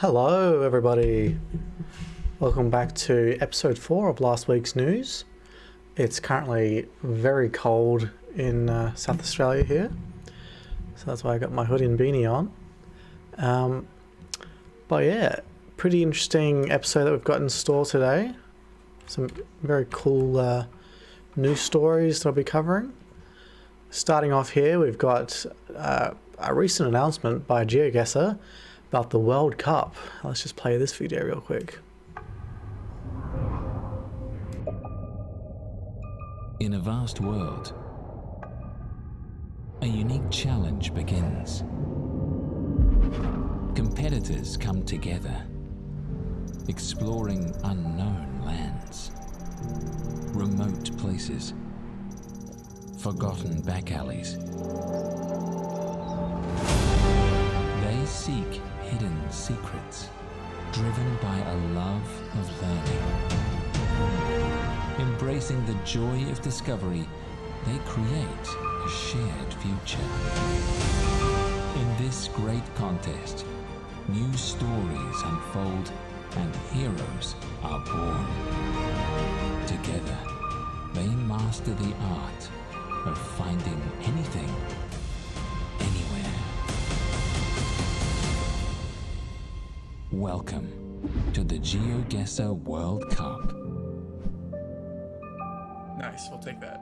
Hello everybody, welcome back to episode 4 of last week's news. It's currently very cold in South Australia here, so that's why I got my hoodie and beanie on. But yeah, pretty interesting episode that we've got in store today. Some very cool news stories that I'll be covering. Starting off here, we've got a recent announcement by a GeoGuessr about the World Cup. Let's just play this video real quick. In a vast world, a unique challenge begins. Competitors come together, exploring unknown lands, remote places, forgotten back alleys. They seek hidden secrets, driven by a love of learning. Embracing the joy of discovery, they create a shared future. In this great contest, new stories unfold and heroes are born. Together, they master the art of finding anything, anywhere. Welcome to the GeoGuessr World Cup. Nice, we'll take that.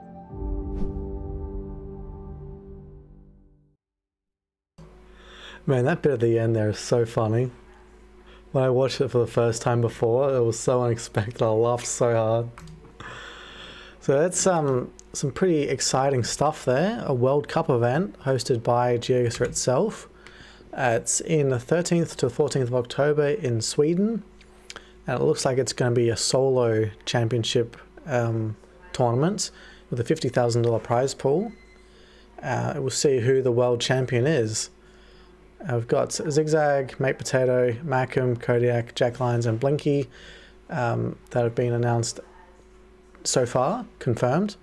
Man, that bit at the end there is so funny. When I watched it for the first time before, it was so unexpected. I laughed so hard. So that's some pretty exciting stuff there. A World Cup event hosted by GeoGuessr itself. It's in the 13th to 14th of October in Sweden. And it looks like it's going to be a solo championship tournament with a $50,000 prize pool. We'll see who the world champion is. We've got Zigzag, Mate Potato, Macam, Kodiak, Jack Lyons and Blinky that have been announced so far, confirmed.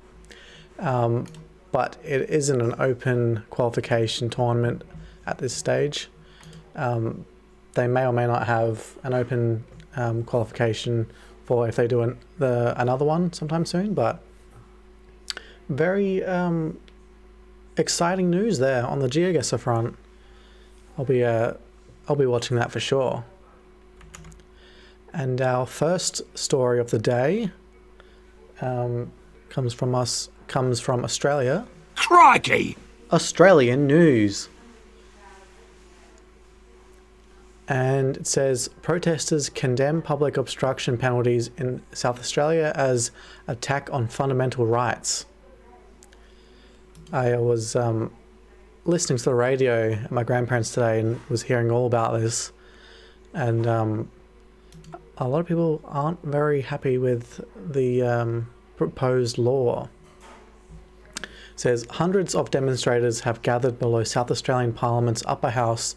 But it isn't an open qualification tournament at this stage. They may or may not have an open qualification for if they do another one sometime soon, but very exciting news there on the GeoGuessr front. I'll be watching that for sure. And our first story of the day comes from Australia. Crikey! Australian news. And it says protesters condemn public obstruction penalties in South Australia as attack on fundamental rights. I was listening to the radio at my grandparents today and was hearing all about this, and a lot of people aren't very happy with the proposed law. It says hundreds of demonstrators have gathered below South Australian Parliament's upper house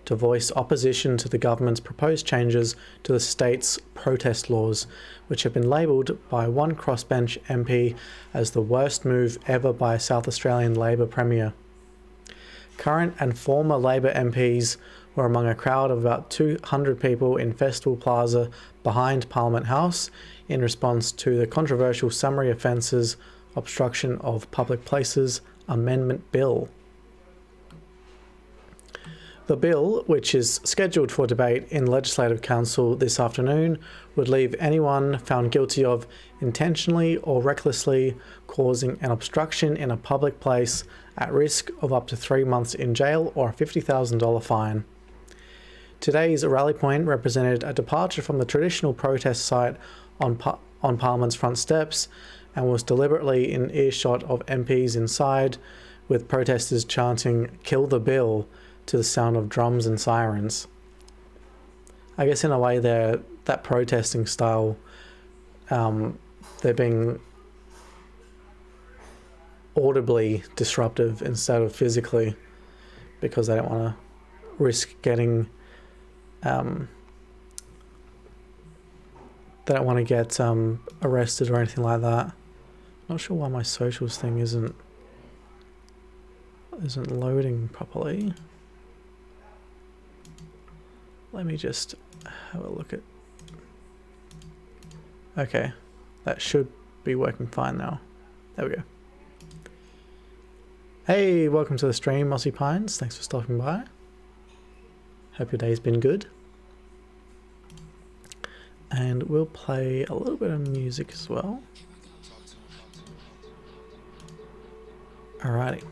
to voice opposition to the government's proposed changes to the state's protest laws, which have been labelled by one crossbench MP as the worst move ever by a South Australian Labor Premier. Current and former Labor MPs were among a crowd of about 200 people in Festival Plaza behind Parliament House in response to the controversial Summary Offences Obstruction of Public Places Amendment Bill. The bill, which is scheduled for debate in Legislative Council this afternoon, would leave anyone found guilty of intentionally or recklessly causing an obstruction in a public place at risk of up to 3 months in jail or a $50,000 fine. Today's rally point represented a departure from the traditional protest site on Parliament's front steps and was deliberately in earshot of MPs inside, with protesters chanting "Kill the bill" to the sound of drums and sirens. I guess in a way that protesting style, they're being audibly disruptive instead of physically, because they don't want to risk getting they don't want to get arrested or anything like that. Not sure why my socials thing isn't loading properly. Let me just have a look at... Okay, that should be working fine now. There we go. Hey, welcome to the stream, Mossy Pines. Thanks for stopping by. Hope your day's been good. And we'll play a little bit of music as well. Alrighty.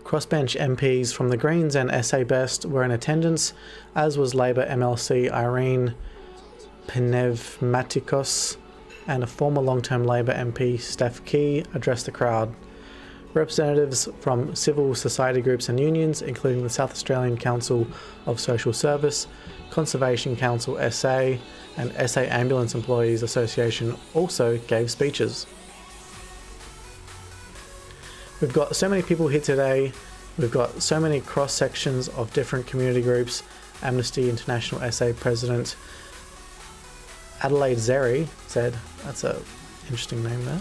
Crossbench MPs from the Greens and SA Best were in attendance, as was Labour MLC Irene Pneumatikos, and a former long-term Labour MP Steph Key addressed the crowd. Representatives from civil society groups and unions, including the South Australian Council of Social Service, Conservation Council SA, and SA Ambulance Employees Association, also gave speeches. We've got so many people here today. We've got so many cross sections of different community groups. Amnesty International SA President Adelaide Zeri said, that's a interesting name there.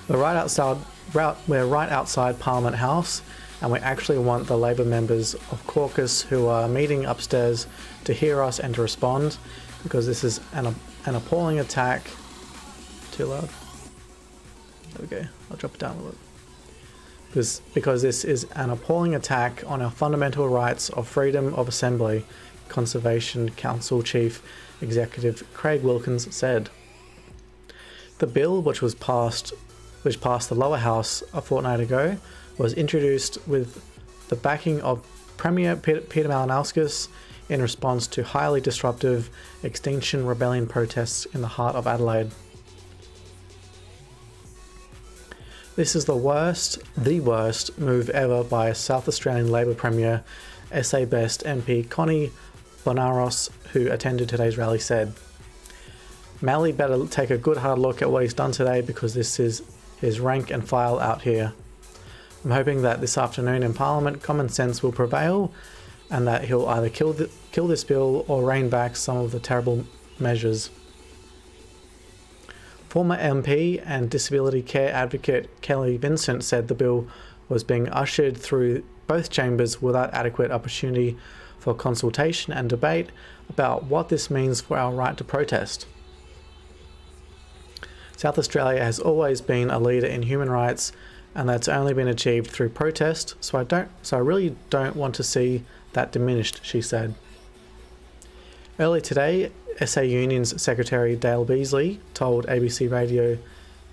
We're right outside Parliament House, and we actually want the Labor members of caucus who are meeting upstairs to hear us and to respond, because this is an appalling attack. Too loud? There we go. I'll drop it down a little. Because this is an appalling attack on our fundamental rights of freedom of assembly, Conservation Council Chief Executive Craig Wilkins said. The bill, which passed the lower house a fortnight ago, was introduced with the backing of Premier Peter Malinowskis in response to highly disruptive Extinction Rebellion protests in the heart of Adelaide. This is the worst move ever by a South Australian Labor Premier, SA Best MP Connie Bonaros, who attended today's rally, said. Mally better take a good hard look at what he's done today, because this is his rank and file out here. I'm hoping that this afternoon in Parliament common sense will prevail, and that he'll either kill this bill or rein back some of the terrible measures. Former MP and disability care advocate Kelly Vincent said the bill was being ushered through both chambers without adequate opportunity for consultation and debate about what this means for our right to protest. South Australia has always been a leader in human rights, and that's only been achieved through protest, so I really don't want to see that diminished, she said. Early today, SA Union's Secretary Dale Beasley told ABC Radio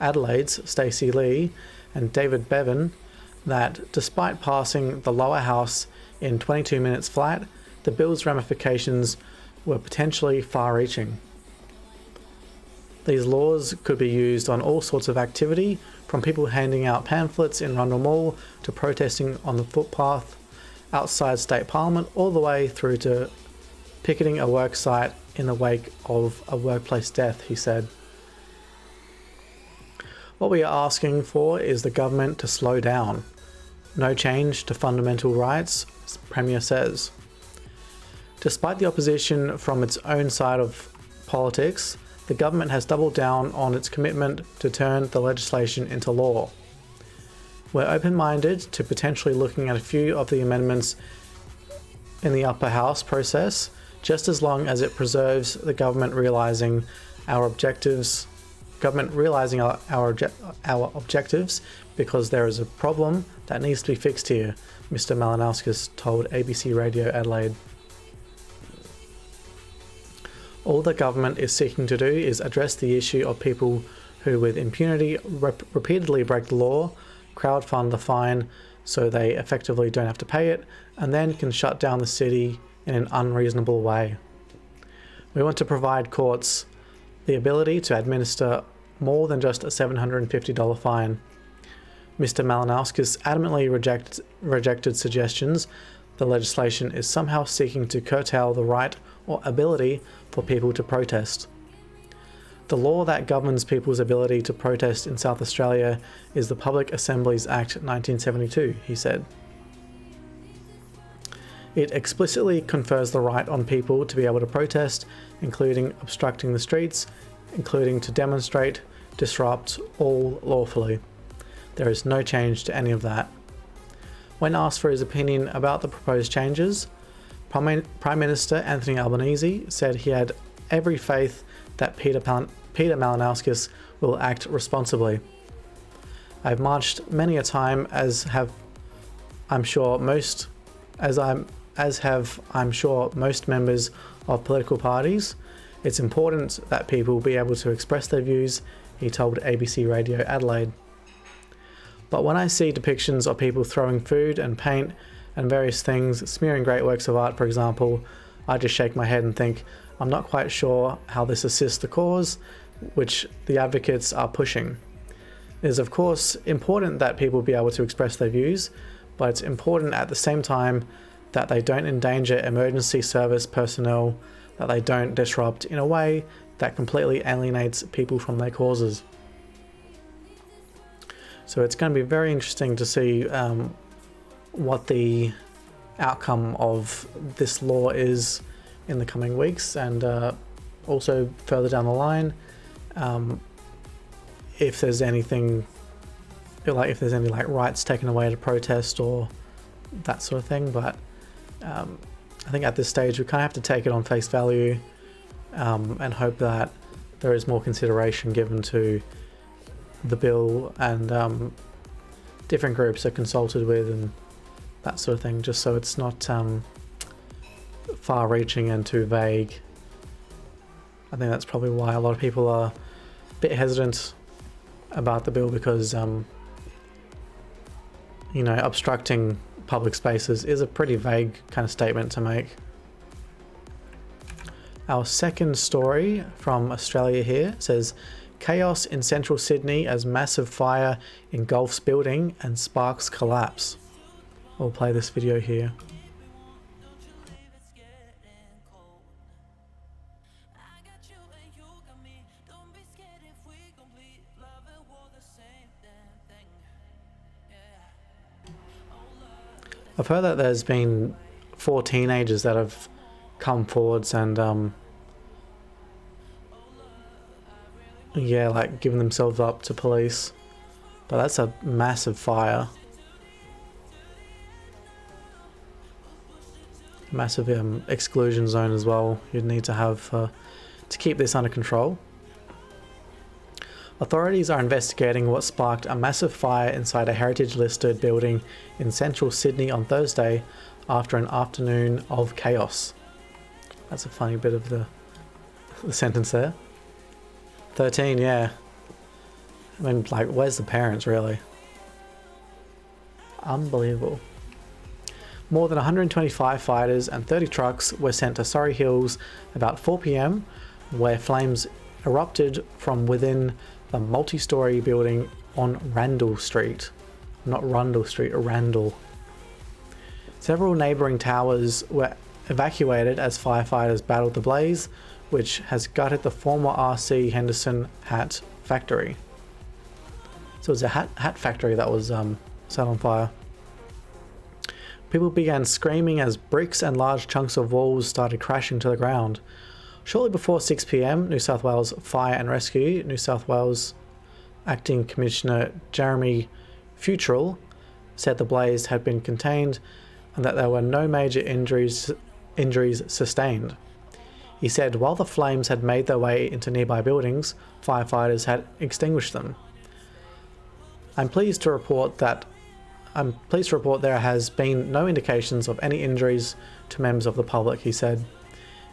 Adelaide's Stacey Lee and David Bevan that despite passing the lower house in 22 minutes flat, the bill's ramifications were potentially far-reaching. These laws could be used on all sorts of activity, from people handing out pamphlets in Rundle Mall to protesting on the footpath outside State Parliament, all the way through to picketing a work site in the wake of a workplace death, he said. What we are asking for is the government to slow down. No change to fundamental rights, Premier says. Despite the opposition from its own side of politics, the government has doubled down on its commitment to turn the legislation into law. We're open-minded to potentially looking at a few of the amendments in the upper house process, just as long as it preserves the government realising our objectives, because there is a problem that needs to be fixed here, Mr. Malinowskis told ABC Radio Adelaide. All the government is seeking to do is address the issue of people who with impunity repeatedly break the law, crowdfund the fine so they effectively don't have to pay it, and then can shut down the city in an unreasonable way. We want to provide courts the ability to administer more than just a $750 fine. Mr. Malinowskis adamantly rejected suggestions the legislation is somehow seeking to curtail the right or ability for people to protest. The law that governs people's ability to protest in South Australia is the Public Assemblies Act 1972, he said. It explicitly confers the right on people to be able to protest, including obstructing the streets, including to demonstrate, disrupt, all lawfully. There is no change to any of that. When asked for his opinion about the proposed changes, Prime Minister Anthony Albanese said he had every faith that Peter Malinowskis will act responsibly. I've marched many a time, as have I'm sure most members of political parties. It's important that people be able to express their views, he told ABC Radio Adelaide. But when I see depictions of people throwing food and paint and various things, smearing great works of art, for example, I just shake my head and think, I'm not quite sure how this assists the cause which the advocates are pushing. It is of course important that people be able to express their views, but it's important at the same time that they don't endanger emergency service personnel, that they don't disrupt in a way that completely alienates people from their causes. So it's going to be very interesting to see what the outcome of this law is in the coming weeks, and also further down the line, if there's anything if there's any rights taken away to protest or that sort of thing. But I think at this stage we kind of have to take it on face value, and hope that there is more consideration given to the bill, and different groups are consulted with and that sort of thing, just so it's not far-reaching and too vague. I think that's probably why a lot of people are a bit hesitant about the bill, because obstructing public spaces is a pretty vague kind of statement to make. Our second story from Australia here says, chaos in central Sydney as massive fire engulfs building and sparks collapse. We'll play this video here. I've heard that there's been 4 teenagers that have come forwards and given themselves up to police, but that's a massive fire, massive exclusion zone as well you'd need to have to keep this under control. Authorities are investigating what sparked a massive fire inside a heritage-listed building in central Sydney on Thursday after an afternoon of chaos. That's a funny bit of the sentence there. 13, yeah. I mean, where's the parents, really? Unbelievable. More than 125 fighters and 30 trucks were sent to Surrey Hills about 4 p.m, where flames erupted from within the multi-storey building on Randall Street. Not Rundle Street, Randall. Several neighbouring towers were evacuated as firefighters battled the blaze, which has gutted the former RC Henderson hat factory. So it's a hat factory that was set on fire. People began screaming as bricks and large chunks of walls started crashing to the ground. Shortly before 6 p.m, New South Wales Fire and Rescue, New South Wales Acting Commissioner Jeremy Futrell said the blaze had been contained and that there were no major injuries sustained. He said while the flames had made their way into nearby buildings, firefighters had extinguished them. I'm pleased to report there has been no indications of any injuries to members of the public, he said.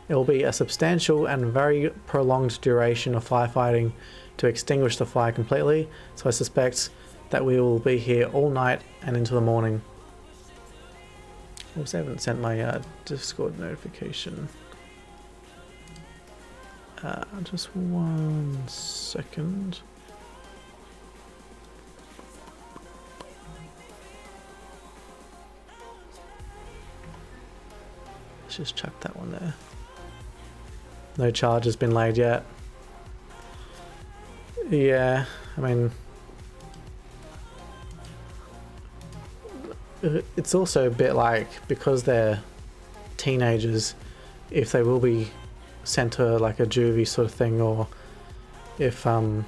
It will be a substantial and very prolonged duration of firefighting to extinguish the fire completely, so I suspect that we will be here all night and into the morning. I also haven't sent my Discord notification. Just 1 second. Let's just chuck that one there. No charge has been laid yet. Yeah, I mean, it's also a bit because they're teenagers, if they will be sent to a juvie sort of thing, or if there'll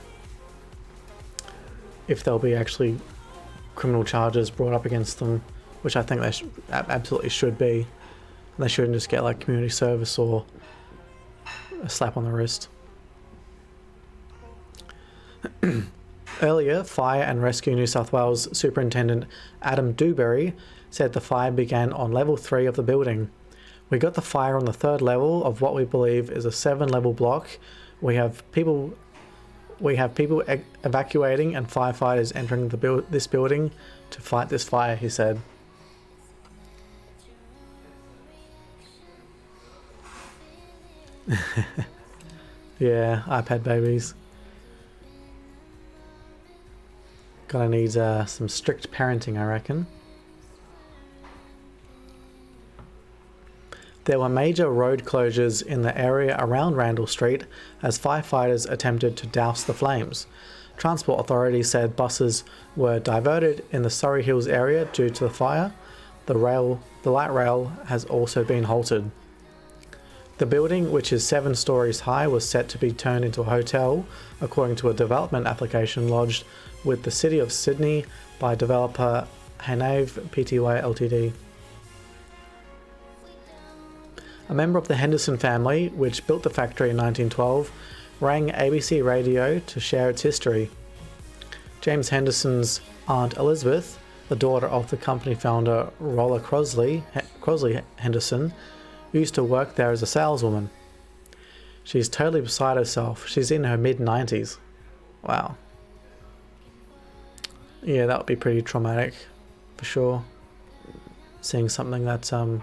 be actually criminal charges brought up against them, which I think they absolutely should be. And they shouldn't just get like community service or a slap on the wrist. Earlier, Fire and Rescue New South Wales Superintendent Adam Dewberry said the fire began on level 3 of the building. We got the fire on the 3rd level of what we believe is a 7-level block. We have people evacuating and firefighters entering this building to fight this fire, he said. Yeah, iPad babies. Gonna need some strict parenting, I reckon. There were major road closures in the area around Randall Street as firefighters attempted to douse the flames. Transport authorities said buses were diverted in the Surrey Hills area due to the fire. The light rail has also been halted. The building, which is 7 stories high, was set to be turned into a hotel, according to a development application lodged with the City of Sydney by developer Hanave Pty Ltd. A member of the Henderson family, which built the factory in 1912, rang ABC Radio to share its history. James Henderson's Aunt Elizabeth, the daughter of the company founder Rolla Crosley Henderson, used to work there as a saleswoman. She's totally beside herself. She's in her mid-90s. Wow. Yeah, that would be pretty traumatic, for sure. Seeing something that you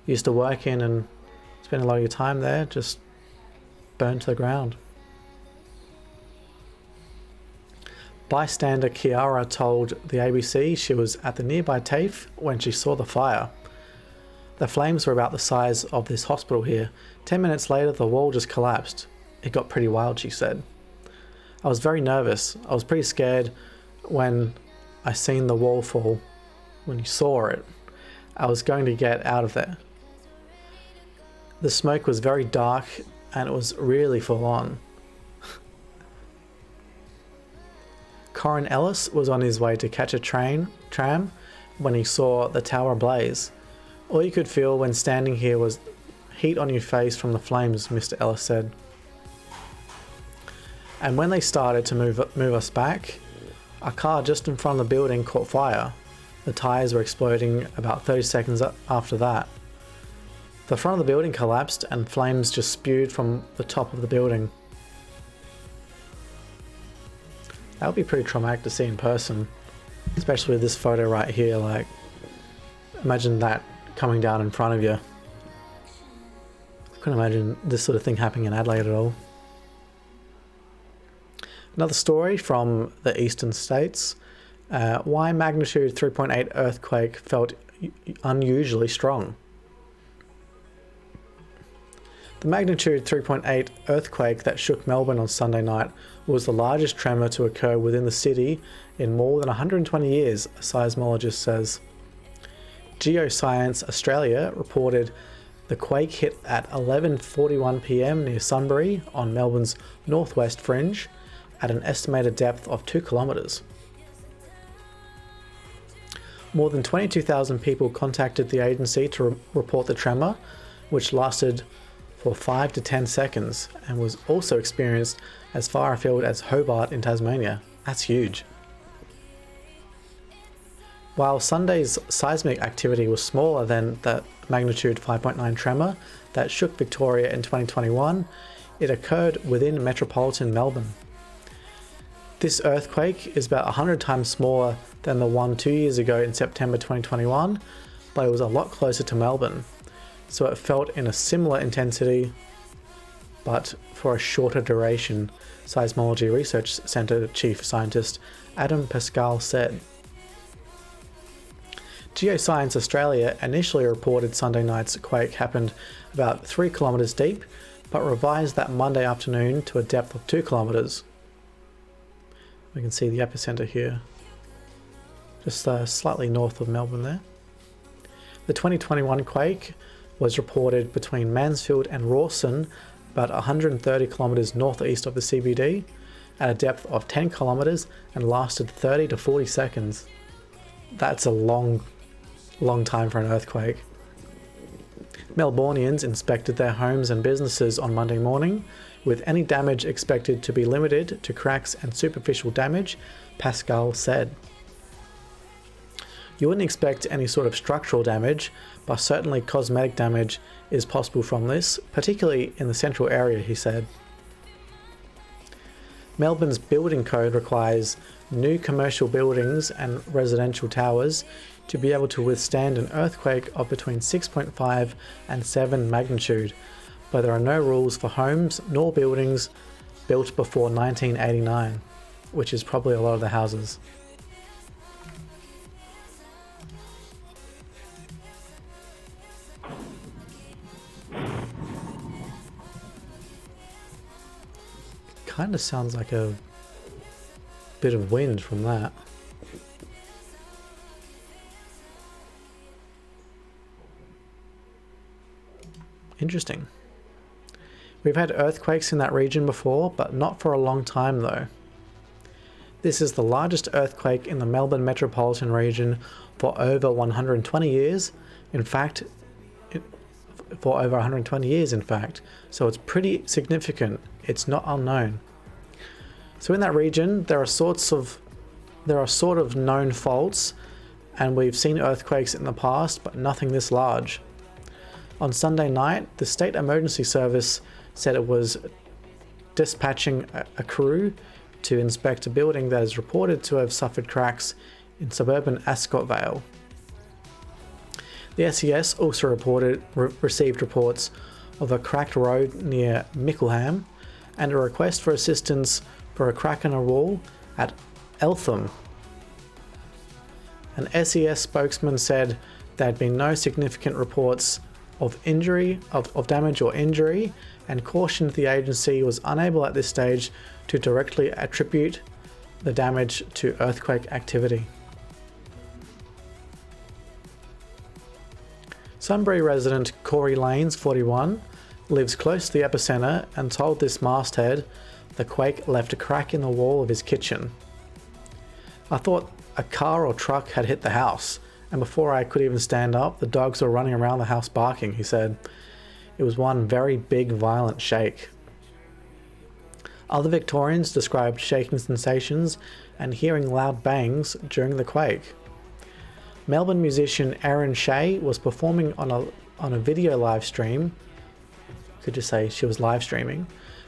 used to work in and spend a lot of your time there just burned to the ground. Bystander Kiara told the ABC she was at the nearby TAFE when she saw the fire. The flames were about the size of this hospital here. 10 minutes later, the wall just collapsed. It got pretty wild, she said. I was very nervous. I was pretty scared when I seen the wall fall. When you saw it, I was going to get out of there. The smoke was very dark and it was really full on. Corin Ellis was on his way to catch a tram when he saw the tower blaze. All you could feel when standing here was heat on your face from the flames, Mr. Ellis said. And when they started to move us back, a car just in front of the building caught fire. The tyres were exploding about 30 seconds after that. The front of the building collapsed and flames just spewed from the top of the building. That would be pretty traumatic to see in person, especially with this photo right here. Like, imagine that coming down in front of you. I couldn't imagine this sort of thing happening in Adelaide at all. Another story from the eastern states. Why magnitude 3.8 earthquake felt unusually strong. The magnitude 3.8 earthquake that shook Melbourne on Sunday night was the largest tremor to occur within the city in more than 120 years, a seismologist says. Geoscience Australia reported the quake hit at 11:41 p.m. near Sunbury on Melbourne's northwest fringe at an estimated depth of 2 kilometres. More than 22,000 people contacted the agency to report the tremor, which lasted for 5 to 10 seconds and was also experienced as far afield as Hobart in Tasmania. That's huge. While Sunday's seismic activity was smaller than the magnitude 5.9 tremor that shook Victoria in 2021, it occurred within metropolitan Melbourne. This earthquake is about 100 times smaller than the one 2 years ago in September 2021, but it was a lot closer to Melbourne, so it felt in a similar intensity but for a shorter duration, Seismology Research Centre Chief Scientist Adam Pascal said. Geoscience Australia initially reported Sunday night's quake happened about 3 kilometres deep, but revised that Monday afternoon to a depth of 2 kilometres. We can see the epicentre here, just slightly north of Melbourne there. The 2021 quake was reported between Mansfield and Rawson, about 130 kilometres northeast of the CBD, at a depth of 10 kilometres and lasted 30 to 40 seconds. That's a long time for an earthquake. Melbournians inspected their homes and businesses on Monday morning, with any damage expected to be limited to cracks and superficial damage, Pascal said. You wouldn't expect any sort of structural damage, but certainly cosmetic damage is possible from this, particularly in the central area, he said. Melbourne's building code requires new commercial buildings and residential towers to be able to withstand an earthquake of between 6.5 and 7 magnitude, but there are no rules for homes nor buildings built before 1989, which is probably a lot of the houses. Kind of sounds like a bit of wind from that. Interesting. We've had earthquakes in that region before, but not for a long time though. This is the largest earthquake in the Melbourne metropolitan region for over 120 years. In fact, for over 120 years in fact, so it's pretty significant. It's not unknown. So in that region, there are sort of known faults, and we've seen earthquakes in the past, but nothing this large. On Sunday night, the State Emergency Service said it was dispatching a crew to inspect a building that is reported to have suffered cracks in suburban Ascot Vale. The SES also received reports of a cracked road near Mickleham and a request for assistance for a crack in a wall at Eltham. An SES spokesman said there had been no significant reports of damage or injury, and cautioned the agency was unable at this stage to directly attribute the damage to earthquake activity. Sunbury resident Corey Lanes, 41, lives close to the epicenter and told this masthead the quake left a crack in the wall of his kitchen. I thought a car or truck had hit the house, and before I could even stand up, the dogs were running around the house barking, he said. It was one very big, violent shake. Other Victorians described shaking sensations and hearing loud bangs during the quake. Melbourne musician Erin Shea was performing on a video live stream. Could just say she was live streaming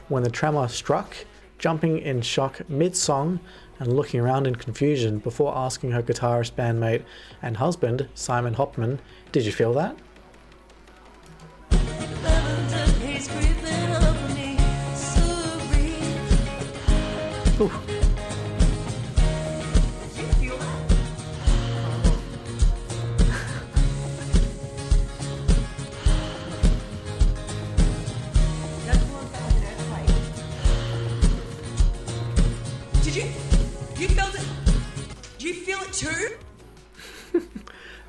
when the tremor struck, jumping in shock mid-song and looking around in confusion before asking her guitarist bandmate and husband, Simon Hopman, "Did you feel that?" Ooh.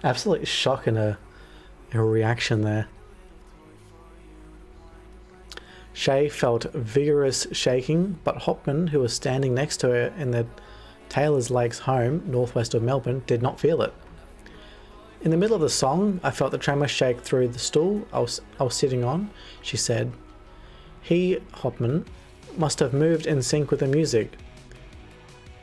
Absolute shock and a reaction there. Shea felt vigorous shaking, but Hopman, who was standing next to her in the Taylor's Lakes home, northwest of Melbourne, did not feel it. In the middle of the song, I felt the tremor shake through the stool I was sitting on, she said. He, Hopman, must have moved in sync with the music.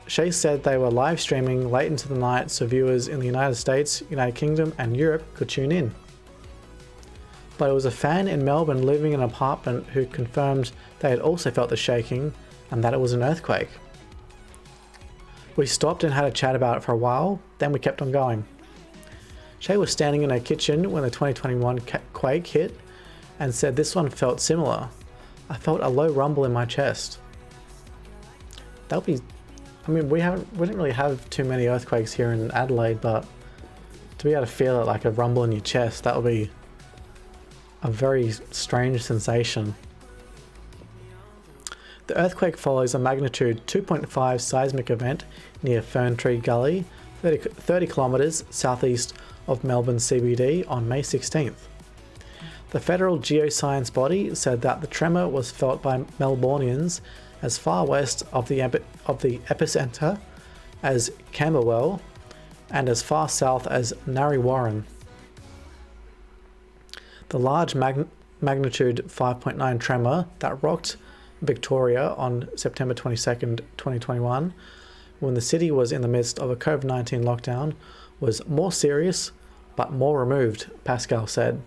Shea said they were live streaming late into the night so viewers in the United States, United Kingdom and Europe could tune in. But it was a fan in Melbourne living in an apartment who confirmed they had also felt the shaking and that it was an earthquake. We stopped and had a chat about it for a while, then we kept on going. Shea was standing in her kitchen when the 2021 quake hit and said this one felt similar. I felt a low rumble in my chest. We didn't really have too many earthquakes here in Adelaide, but to be able to feel it like a rumble in your chest, that would be a very strange sensation. The earthquake follows a magnitude 2.5 seismic event near Ferntree Gully, 30 kilometres southeast of Melbourne CBD on May 16th. The federal geoscience body said that the tremor was felt by Melbournians as far west of the epicentre as Camberwell and as far south as Narre Warren. The large magnitude 5.9 tremor that rocked Victoria on September 22nd, 2021, when the city was in the midst of a COVID-19 lockdown, was more serious but more removed, Pascal said.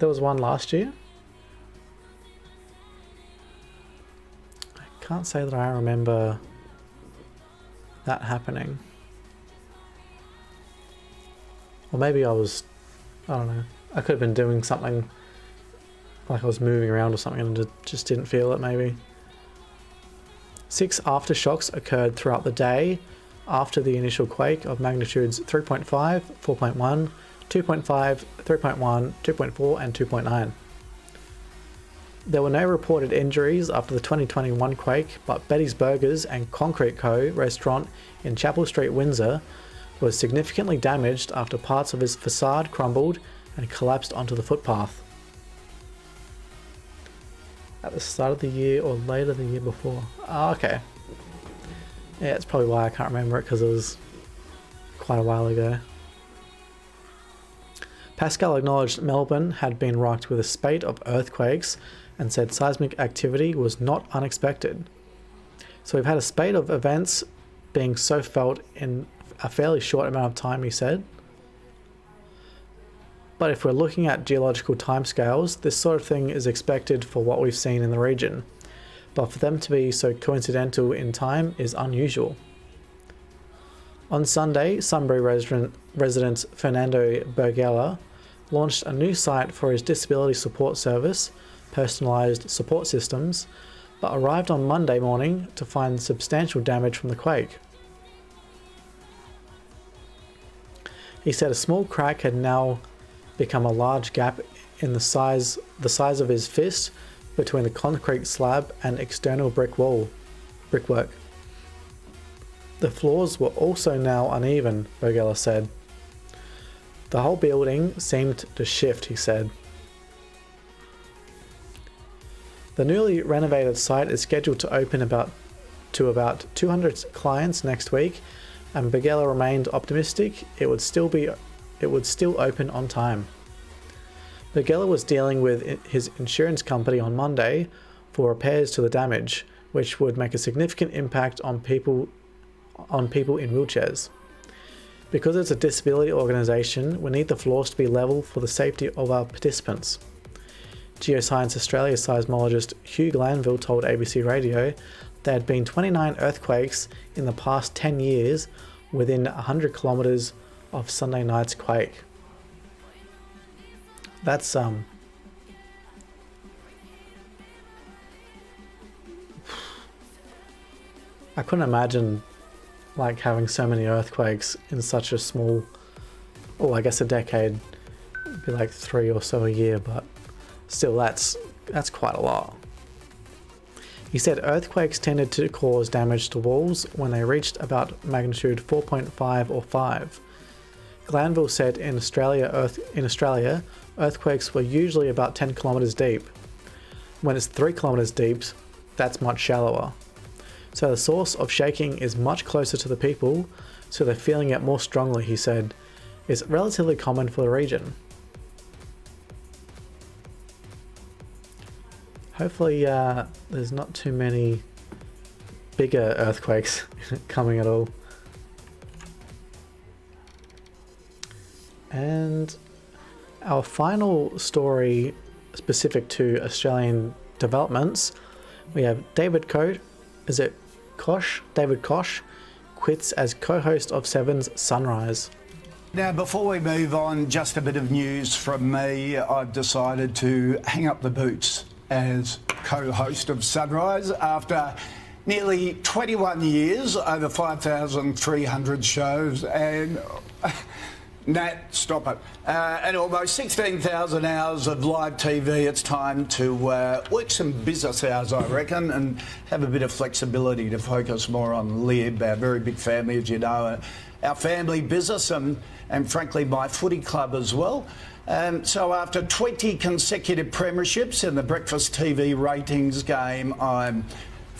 There was one last year. I can't say that I remember that happening. Or maybe I don't know. I could have been doing something, like I was moving around or something and just didn't feel it maybe. 6 aftershocks occurred throughout the day after the initial quake of magnitudes 3.5, 4.1, 2.5, 3.1, 2.4 and 2.9. There were no reported injuries after the 2021 quake, but Betty's Burgers and Concrete Co. restaurant in Chapel Street, Windsor, was significantly damaged after parts of its facade crumbled and collapsed onto the footpath. At the start of the year or later the year before. Oh, okay. Yeah, that's probably why I can't remember it, because it was quite a while ago. Pascal acknowledged Melbourne had been rocked with a spate of earthquakes and said seismic activity was not unexpected. So we've had a spate of events being so felt in a fairly short amount of time, he said. But if we're looking at geological timescales, this sort of thing is expected for what we've seen in the region. But for them to be so coincidental in time is unusual. On Sunday, Sunbury resident Fernando Bergella launched a new site for his disability support service, Personalised Support Systems, but arrived on Monday morning to find substantial damage from the quake. He said a small crack had now become a large gap in the size of his fist between the concrete slab and external brickwork. The floors were also now uneven, Bergella said. The whole building seemed to shift, he said. The newly renovated site is scheduled to open to about 200 clients next week, and Bergella remained optimistic it would still open on time. Bergella was dealing with his insurance company on Monday for repairs to the damage, which would make a significant impact on people in wheelchairs. Because it's a disability organisation, we need the floors to be level for the safety of our participants. Geoscience Australia seismologist Hugh Glanville told ABC Radio there had been 29 earthquakes in the past 10 years within 100 kilometres of Sunday night's quake. That's I couldn't imagine like having so many earthquakes in such a small, I guess a decade. It'd be like 3 or so a year, but still that's quite a lot. He said earthquakes tended to cause damage to walls when they reached about magnitude 4.5 or 5. Glanville said in Australia, earthquakes were usually about 10 kilometres deep. When it's 3 kilometres deep, that's much shallower. So the source of shaking is much closer to the people, so they're feeling it more strongly, he said. It's relatively common for the region. Hopefully there's not too many bigger earthquakes coming at all. And our final story specific to Australian developments, we have David Koch quits as co-host of Seven's Sunrise. Now, before we move on, just a bit of news from me. I've decided to hang up the boots as co-host of Sunrise after nearly 21 years, over 5,300 shows, and Nat, stop it. And almost 16,000 hours of live TV. It's time to work some business hours, I reckon, and have a bit of flexibility to focus more on Lib, our very big family, as you know, our family business, and frankly, my footy club as well. So after 20 consecutive premierships in the breakfast TV ratings game, I'm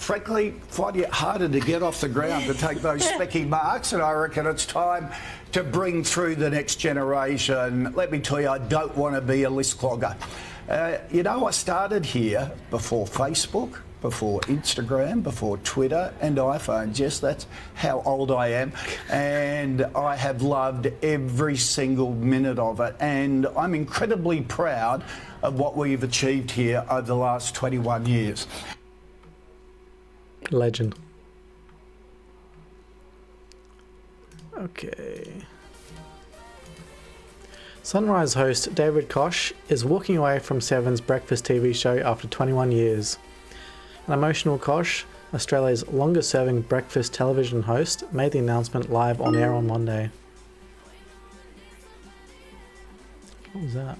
frankly, find it harder to get off the ground to take those specky marks, and I reckon it's time to bring through the next generation. Let me tell you, I don't want to be a list clogger. I started here before Facebook, before Instagram, before Twitter and iPhones. Yes, that's how old I am. And I have loved every single minute of it. And I'm incredibly proud of what we've achieved here over the last 21 years. Legend. Okay. Sunrise host David Koch is walking away from Seven's breakfast TV show after 21 years. An emotional Koch, Australia's longest serving breakfast television host, made the announcement live on air on Monday. What was that?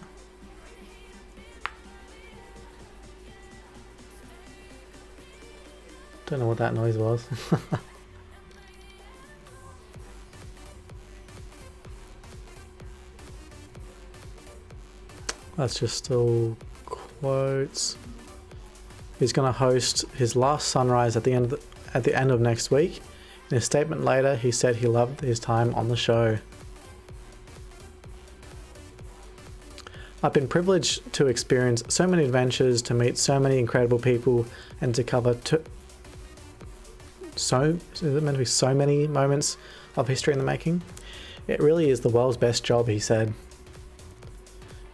Don't know what that noise was. That's just still quotes. He's going to host his last Sunrise at the end of next week. In a statement later, he said he loved his time on the show. I've been privileged to experience so many adventures, to meet so many incredible people, and to cover is it meant to be so many moments of history in the making? It really is the world's best job, he said.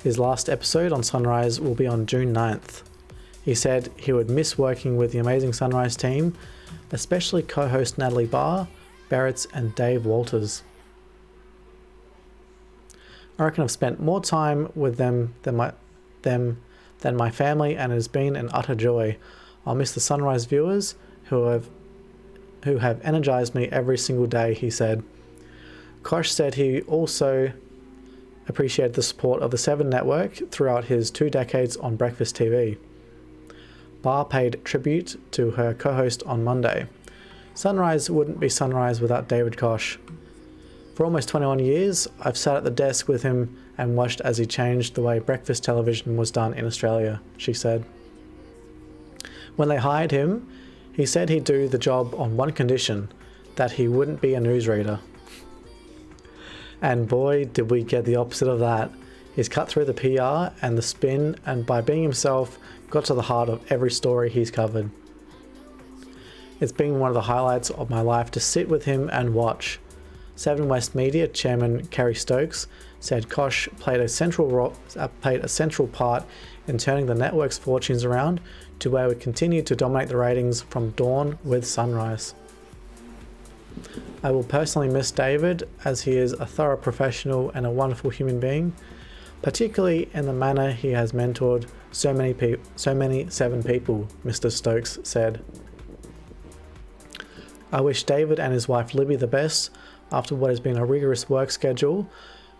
His last episode on Sunrise will be on June 9th. He said he would miss working with the amazing Sunrise team, especially co-host Natalie Barr, Barretts and Dave Walters. I reckon I've spent more time with them than my family, and it has been an utter joy. I'll miss the Sunrise viewers who have energized me every single day, he said. Koch said he also appreciated the support of the Seven Network throughout his 2 decades on breakfast TV. Barr paid tribute to her co-host on Monday. Sunrise wouldn't be Sunrise without David Koch. For almost 21 years, I've sat at the desk with him and watched as he changed the way breakfast television was done in Australia, she said. When they hired him, he said he'd do the job on one condition, that he wouldn't be a newsreader. And boy, did we get the opposite of that. He's cut through the PR and the spin, and by being himself, got to the heart of every story he's covered. It's been one of the highlights of my life to sit with him and watch. Seven West Media chairman Kerry Stokes said Koch played a central part in turning the network's fortunes around to where we continue to dominate the ratings from dawn with Sunrise. I will personally miss David, as he is a thorough professional and a wonderful human being, particularly in the manner he has mentored so many Seven people, Mr. Stokes said. I wish David and his wife Libby the best after what has been a rigorous work schedule,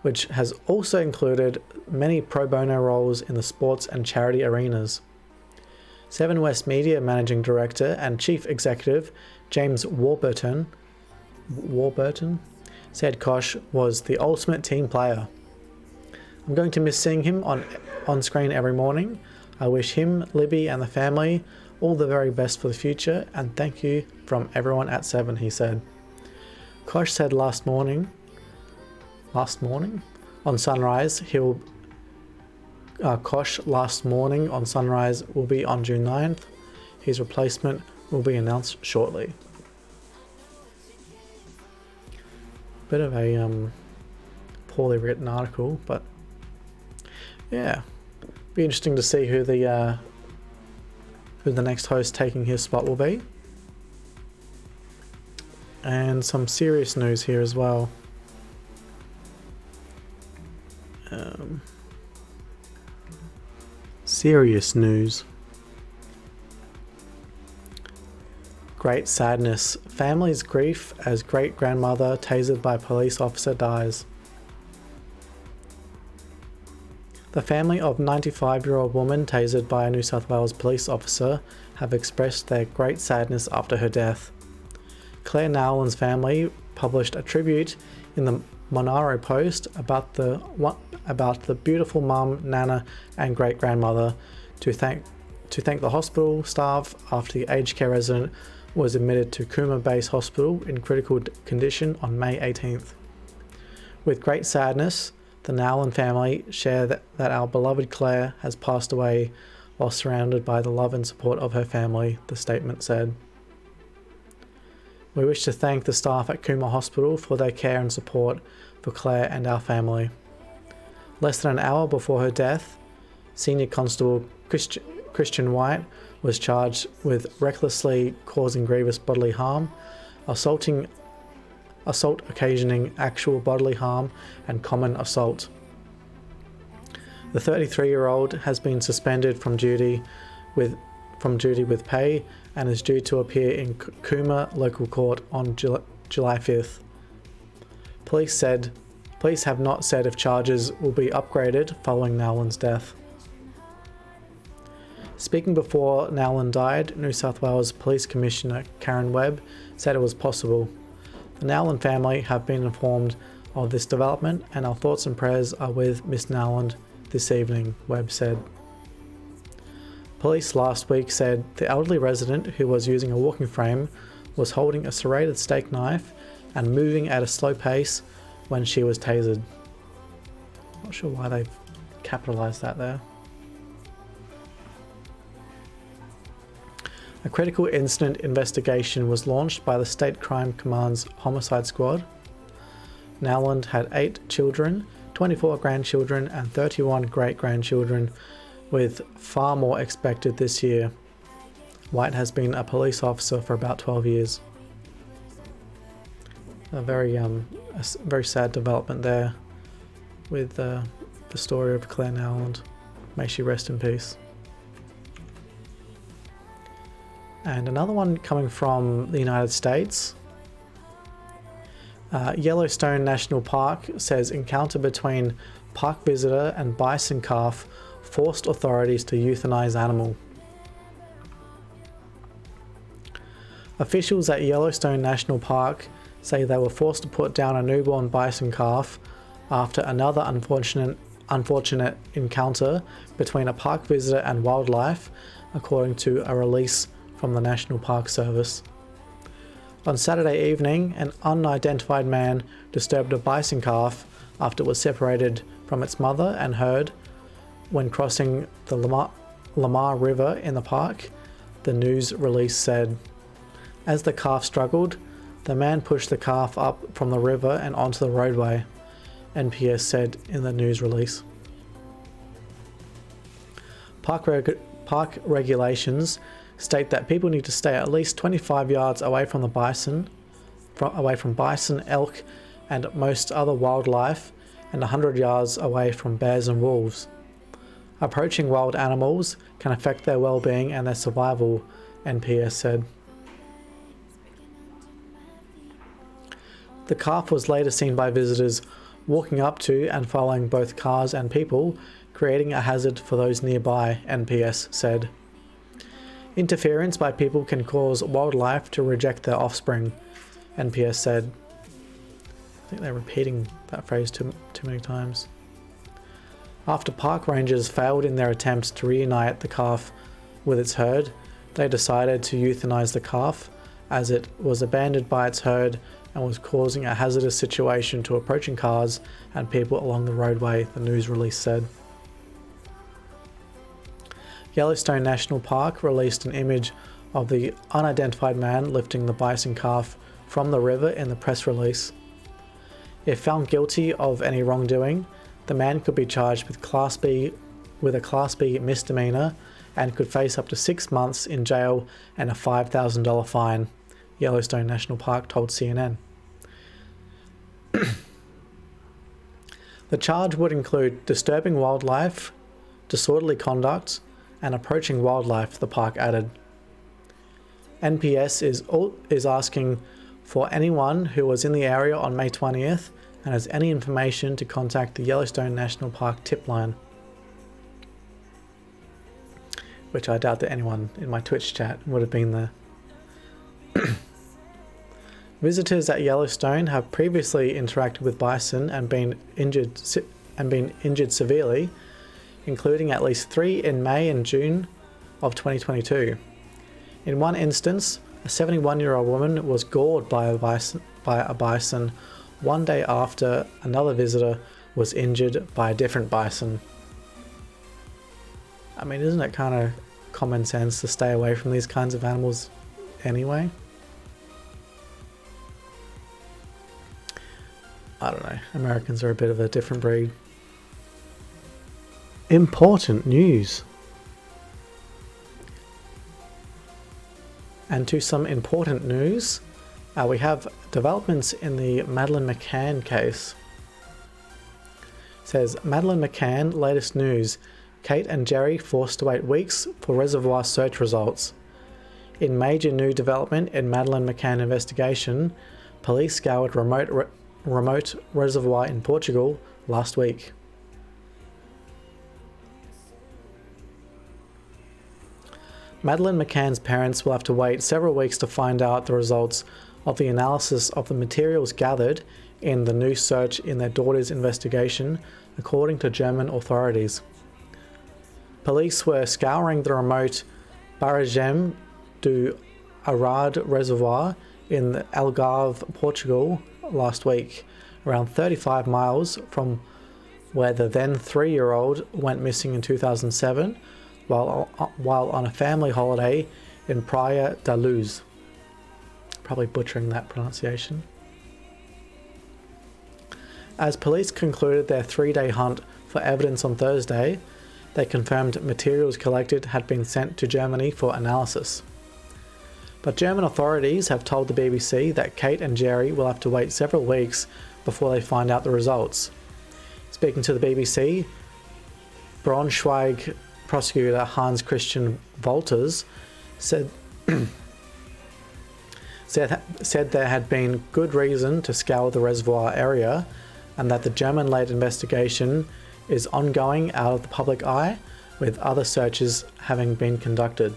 which has also included many pro bono roles in the sports and charity arenas. Seven West Media Managing Director and Chief Executive James Warburton said Koch was the ultimate team player. I'm going to miss seeing him on screen every morning. I wish him, Libby and the family all the very best for the future, and thank you from everyone at Seven, he said. Koch said last morning on Sunrise will be on June 9th. His replacement will be announced shortly. Bit of a poorly written article, but yeah, be interesting to see who the next host taking his spot will be. And some serious news here as well. Serious news. Great sadness. Family's grief as great-grandmother tasered by police officer dies. The family of 95-year-old woman tasered by a New South Wales police officer have expressed their great sadness after her death. Claire Nowlan's family published a tribute in the Monaro Post about the beautiful mum, nana and great-grandmother to thank to thank the hospital staff after the aged care resident was admitted to Cooma Base Hospital in critical condition on May 18th. With great sadness, the Nowlan family share that our beloved Claire has passed away while surrounded by the love and support of her family, the statement said. We wish to thank the staff at Cooma Hospital for their care and support for Claire and our family. Less than an hour before her death, Senior Constable Christian White was charged with recklessly causing grievous bodily harm, assault occasioning actual bodily harm, and common assault. The 33-year-old has been suspended from duty with pay and is due to appear in Cooma Local Court on July 5th. Police have not said if charges will be upgraded following Nowlan's death. Speaking before Nowlan died, New South Wales Police Commissioner Karen Webb said it was possible. The Nowlan family have been informed of this development and our thoughts and prayers are with Miss Nowlan this evening, Webb said. Police last week said the elderly resident who was using a walking frame was holding a serrated steak knife and moving at a slow pace when she was tasered. Not sure why they've capitalised that there. A critical incident investigation was launched by the State Crime Command's Homicide Squad. Nowland had 8 children, 24 grandchildren and 31 great-grandchildren, with far more expected this year. White has been a police officer for about 12 years. A very sad development there with the story of Claire Nowland. May she rest in peace. And another one coming from the United States. Yellowstone National Park says encounter between park visitor and bison calf forced authorities to euthanize animal. Officials at Yellowstone National Park say they were forced to put down a newborn bison calf after another unfortunate encounter between a park visitor and wildlife, according to a release from the National Park Service. On Saturday evening, an unidentified man disturbed a bison calf after it was separated from its mother and herd when crossing the Lamar River in the park, the news release said. As the calf struggled, the man pushed the calf up from the river and onto the roadway, NPS said in the news release. Park regulations state that people need to stay at least 25 yards away from the bison, elk, and most other wildlife, and 100 yards away from bears and wolves. Approaching wild animals can affect their well-being and their survival, NPS said. The calf was later seen by visitors walking up to and following both cars and people, creating a hazard for those nearby, NPS said. Interference by people can cause wildlife to reject their offspring, NPS said. I think they're repeating that phrase too many times. After park rangers failed in their attempts to reunite the calf with its herd, they decided to euthanize the calf as it was abandoned by its herd and was causing a hazardous situation to approaching cars and people along the roadway, the news release said. Yellowstone National Park released an image of the unidentified man lifting the bison calf from the river in the press release. If found guilty of any wrongdoing, the man could be charged with a Class B misdemeanor and could face up to 6 months in jail and a $5,000 fine, Yellowstone National Park told CNN. The charge would include disturbing wildlife, disorderly conduct, and approaching wildlife, the park added. NPS is asking for anyone who was in the area on May 20th and has any information to contact the Yellowstone National Park tip line. Which I doubt that anyone in my Twitch chat would have been there. Visitors at Yellowstone have previously interacted with bison and been injured severely, including at least 3 in May and June of 2022. In one instance, a 71-year-old woman was gored by a bison 1 day after another visitor was injured by a different bison. I mean, isn't it kind of common sense to stay away from these kinds of animals anyway? I don't know. Americans are a bit of a different breed. Important news. And to some important news, we have developments in the Madeleine McCann case. It says, Madeleine McCann, latest news. Kate and Jerry forced to wait weeks for reservoir search results. In major new development in Madeleine McCann investigation, police scoured remote reservoir in Portugal last week. Madeleine McCann's parents will have to wait several weeks to find out the results of the analysis of the materials gathered in the new search in their daughter's investigation, according to German authorities. Police were scouring the remote Barragem do Arad reservoir in the Algarve, Portugal, last week, around 35 miles from where the then 3-year-old went missing in 2007 while on a family holiday in Praia da Luz. Probably butchering that pronunciation. As police concluded their 3-day hunt for evidence on Thursday, they confirmed materials collected had been sent to Germany for analysis. But German authorities have told the BBC that Kate and Jerry will have to wait several weeks before they find out the results. Speaking to the BBC, Braunschweig prosecutor Hans Christian Wolters said there had been good reason to scour the reservoir area and that the German-led investigation is ongoing out of the public eye, with other searches having been conducted.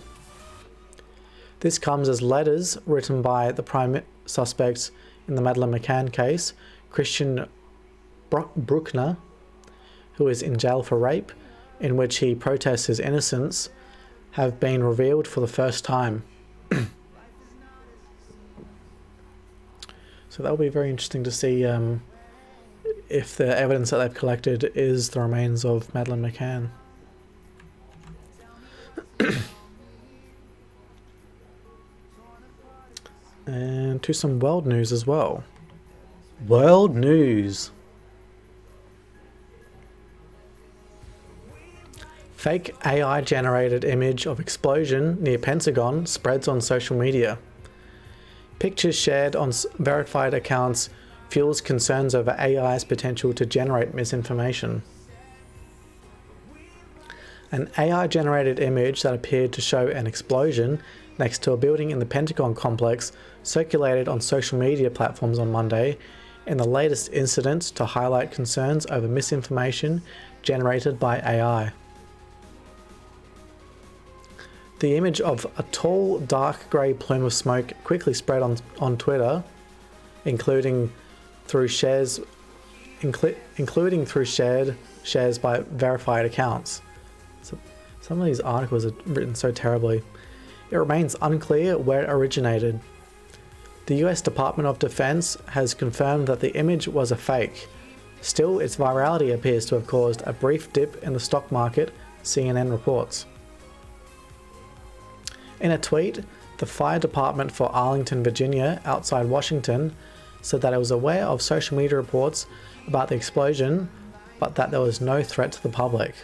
This comes as letters written by the prime suspects in the Madeleine McCann case, Christian Bruckner, who is in jail for rape, in which he protests his innocence, have been revealed for the first time. So that'll be very interesting to see if the evidence that they've collected is the remains of Madeleine McCann. And to some world news as well. World news. Fake AI generated image of explosion near Pentagon spreads on social media. Pictures shared on verified accounts fuels concerns over AI's potential to generate misinformation. An AI-generated image that appeared to show an explosion next to a building in the Pentagon complex circulated on social media platforms on Monday in the latest incident to highlight concerns over misinformation generated by AI. The image of a tall, dark grey plume of smoke quickly spread on Twitter, including through shared shares by verified accounts. So some of these articles are written so terribly. It remains unclear where it originated. The US Department of Defense has confirmed that the image was a fake. Still, its virality appears to have caused a brief dip in the stock market, CNN reports. In a tweet, the fire department for Arlington, Virginia, outside Washington, said that it was aware of social media reports about the explosion, but that there was no threat to the public.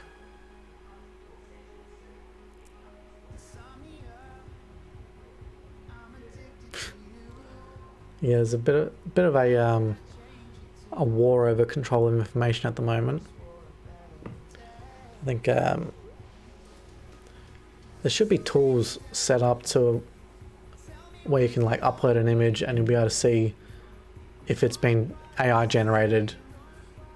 Yeah, there's a bit of a war over control of information at the moment. I think there should be tools set up to where you can like upload an image and you'll be able to see if it's been AI generated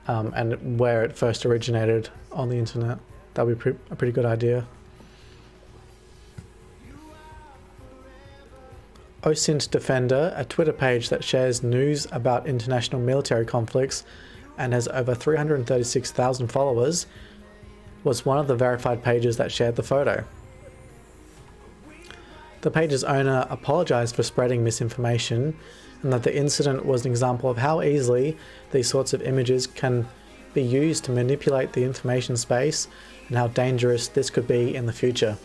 and where it first originated on the internet. That would be a pretty good idea. OSINT Defender, a Twitter page that shares news about international military conflicts and has over 336,000 followers, was one of the verified pages that shared the photo. The page's owner apologized for spreading misinformation and that the incident was an example of how easily these sorts of images can be used to manipulate the information space and how dangerous this could be in the future.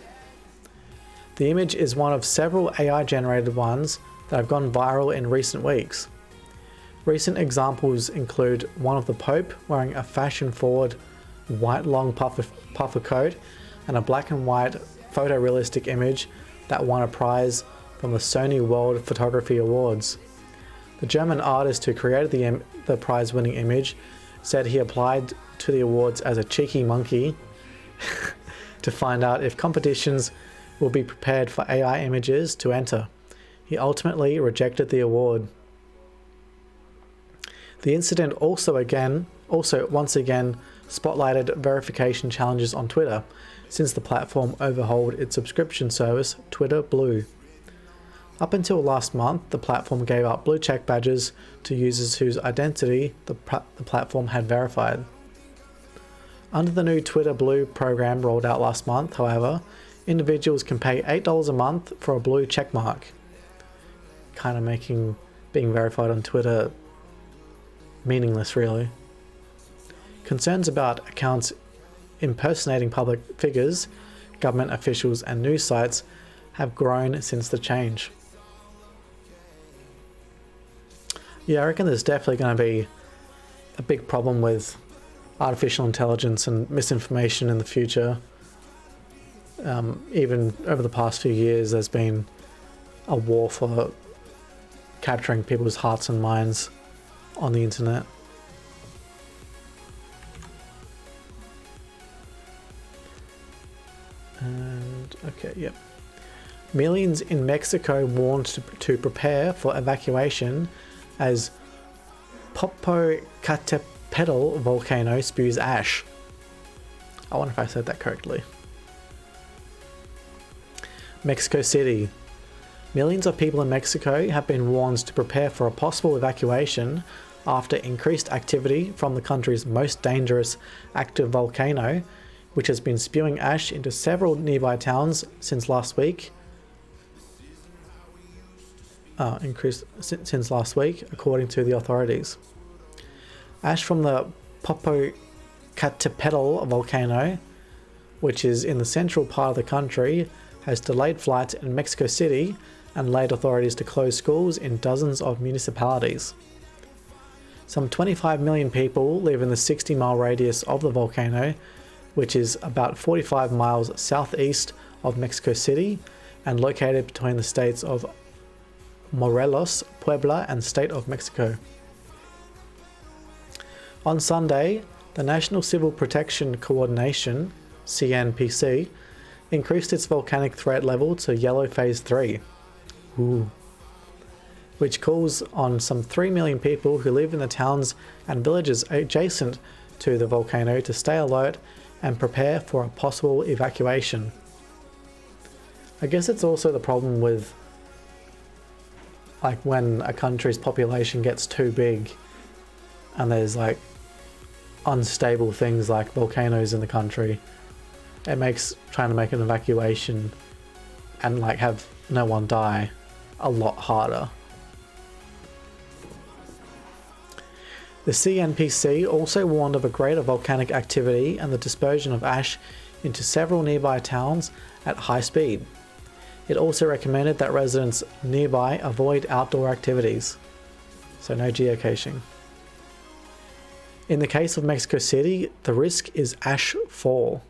The image is one of several AI-generated ones that have gone viral in recent weeks. Recent examples include one of the Pope wearing a fashion-forward white long puffer coat and a black and white photorealistic image that won a prize from the Sony World Photography Awards. The German artist who created the prize-winning image said he applied to the awards as a cheeky monkey to find out if competitions will be prepared for AI images to enter. He ultimately rejected the award. The incident also once again spotlighted verification challenges on Twitter since the platform overhauled its subscription service, Twitter Blue. Up until last month, the platform gave out blue check badges to users whose identity the platform had verified. Under the new Twitter Blue program rolled out last month, however, individuals can pay $8 a month for a blue checkmark, kind of making being verified on Twitter meaningless, really. Concerns about accounts impersonating public figures, government officials, and news sites have grown since the change. Yeah, I reckon there's definitely going to be a big problem with artificial intelligence and misinformation in the future. Even over the past few years, there's been a war for capturing people's hearts and minds on the internet. And okay, yep. Millions in Mexico warned to prepare for evacuation as Popocatépetl volcano spews ash. I wonder if I said that correctly. Mexico City. Millions of people in Mexico have been warned to prepare for a possible evacuation after increased activity from the country's most dangerous active volcano, which has been spewing ash into several nearby towns since last week. Since last week, according to the authorities. Ash from the Popocatépetl volcano, which is in the central part of the country, has delayed flights in Mexico City and led authorities to close schools in dozens of municipalities. Some 25 million people live in the 60-mile radius of the volcano, which is about 45 miles southeast of Mexico City and located between the states of Morelos, Puebla, and State of Mexico. On Sunday, the National Civil Protection Coordination, CNPC, increased its volcanic threat level to yellow phase 3, which calls on some 3 million people who live in the towns and villages adjacent to the volcano to stay alert and prepare for a possible evacuation. I guess it's also the problem with like when a country's population gets too big and there's like unstable things like volcanoes in the country, it makes trying to make an evacuation and like have no one die a lot harder. The CNPC also warned of a greater volcanic activity and the dispersion of ash into several nearby towns at high speed. It also recommended that residents nearby avoid outdoor activities, so no geocaching. In the case of Mexico City, the risk is ash fall.